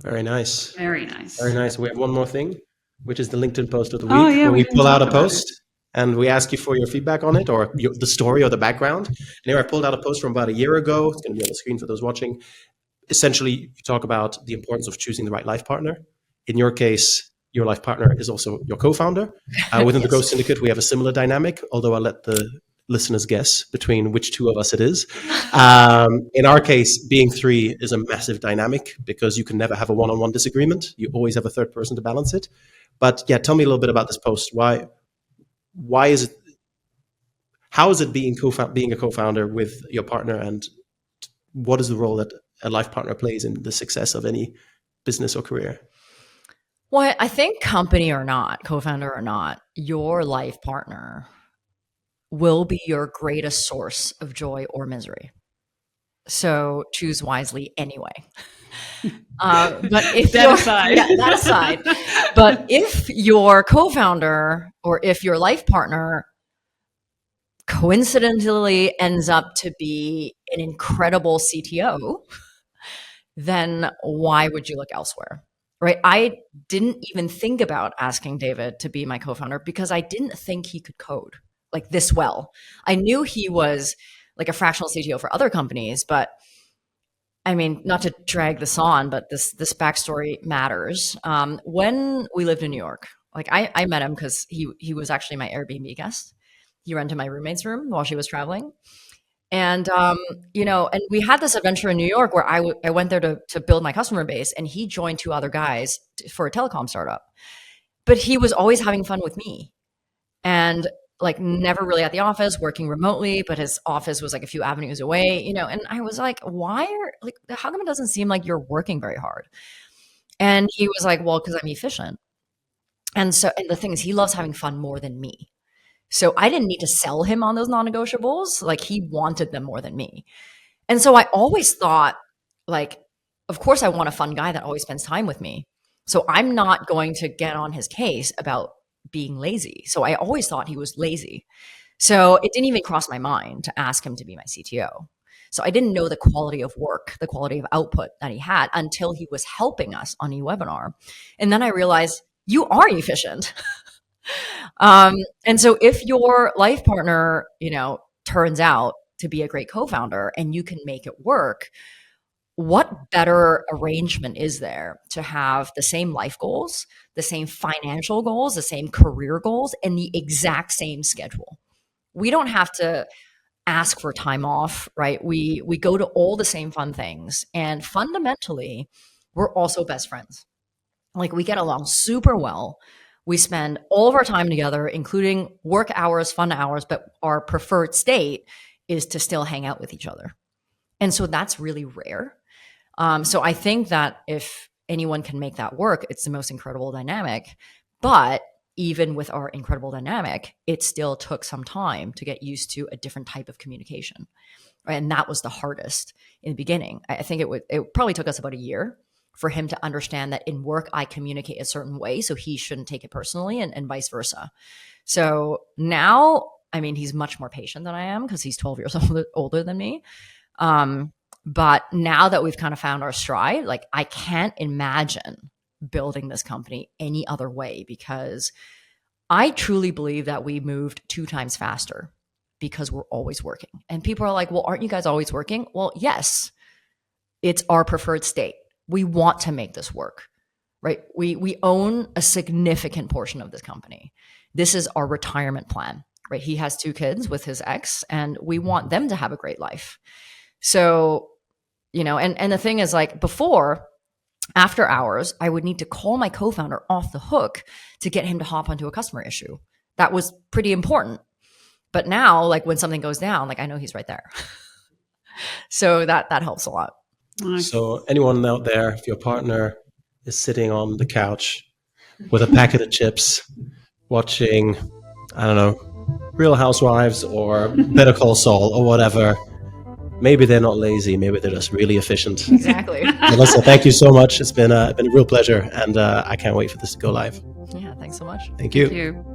Very nice. Very nice. Very nice. We have one more thing, which is the LinkedIn post of the week. Oh, yeah, where we pull out a post and we ask you for your feedback on it or the story or the background. And here I pulled out a post from about a year ago. It's going to be on the screen for those watching. Essentially, you talk about the importance of choosing the right life partner. In your case, your life partner is also your co-founder. Within the Growth Syndicate, we have a similar dynamic, although I'll let the listeners guess between which two of us it is. In our case, being 3 is a massive dynamic because you can never have a one-on-one disagreement. You always have a third person to balance it. But yeah, tell me a little bit about this post. Why is it? How is it being a co-founder with your partner, and what is the role that a life partner plays in the success of any business or career? Well, I think company or not, co-founder or not, your life partner will be your greatest source of joy or misery. So choose wisely anyway. But if that aside, but if your co-founder or if your life partner coincidentally ends up to be an incredible CTO, then why would you look elsewhere? Right? I didn't even think about asking David to be my co-founder because I didn't think he could code like this well. I knew he was like a fractional CTO for other companies, but not to drag this on, but this backstory matters. When we lived in New York, like I met him because he was actually my Airbnb guest. He rented my roommate's room while she was traveling. And, and we had this adventure in New York where I went there to build my customer base, and he joined 2 other guys for a telecom startup. But he was always having fun with me. And like never really at the office, working remotely, but his office was like a few avenues away, and I was like, how come it doesn't seem like you're working very hard? And he was like, well, because I'm efficient. And the thing is, he loves having fun more than me. So I didn't need to sell him on those non-negotiables. Like, he wanted them more than me. And so I always thought, like, of course I want a fun guy that always spends time with me. So I'm not going to get on his case about being lazy. So I always thought he was lazy. So it didn't even cross my mind to ask him to be my CTO. So I didn't know the quality of work, the quality of output that he had until he was helping us on eWebinar. And then I realized, you are efficient. And so if your life partner, turns out to be a great co-founder and you can make it work, what better arrangement is there to have the same life goals, the same financial goals, the same career goals, and the exact same schedule? We don't have to ask for time off, right? We go to all the same fun things. And fundamentally, we're also best friends. Like, we get along super well. We spend all of our time together, including work hours, fun hours, but our preferred state is to still hang out with each other. And so that's really rare. So I think that if anyone can make that work, it's the most incredible dynamic. But even with our incredible dynamic, it still took some time to get used to a different type of communication. Right? And that was the hardest in the beginning. I think it probably took us about a year for him to understand that in work, I communicate a certain way, so he shouldn't take it personally, and vice versa. So now, I mean, he's much more patient than I am because he's 12 years older than me. But now that we've kind of found our stride, like, I can't imagine building this company any other way, because I truly believe that we moved 2 times faster because we're always working. And people are like, well, aren't you guys always working? Well, yes, it's our preferred state. We want to make this work, right? We own a significant portion of this company. This is our retirement plan, right? He has 2 kids with his ex, and we want them to have a great life. So, and the thing is, like, before, after hours, I would need to call my co-founder off the hook to get him to hop onto a customer issue. That was pretty important. But now, like, when something goes down, like, I know he's right there. So that helps a lot. So anyone out there, if your partner is sitting on the couch with a packet of chips, watching, I don't know, Real Housewives or Better Call Saul or whatever, maybe they're not lazy. Maybe they're just really efficient. Exactly. Melissa, thank you so much. It's been a real pleasure, and I can't wait for this to go live. Yeah, thanks so much. Thank you. Thank you.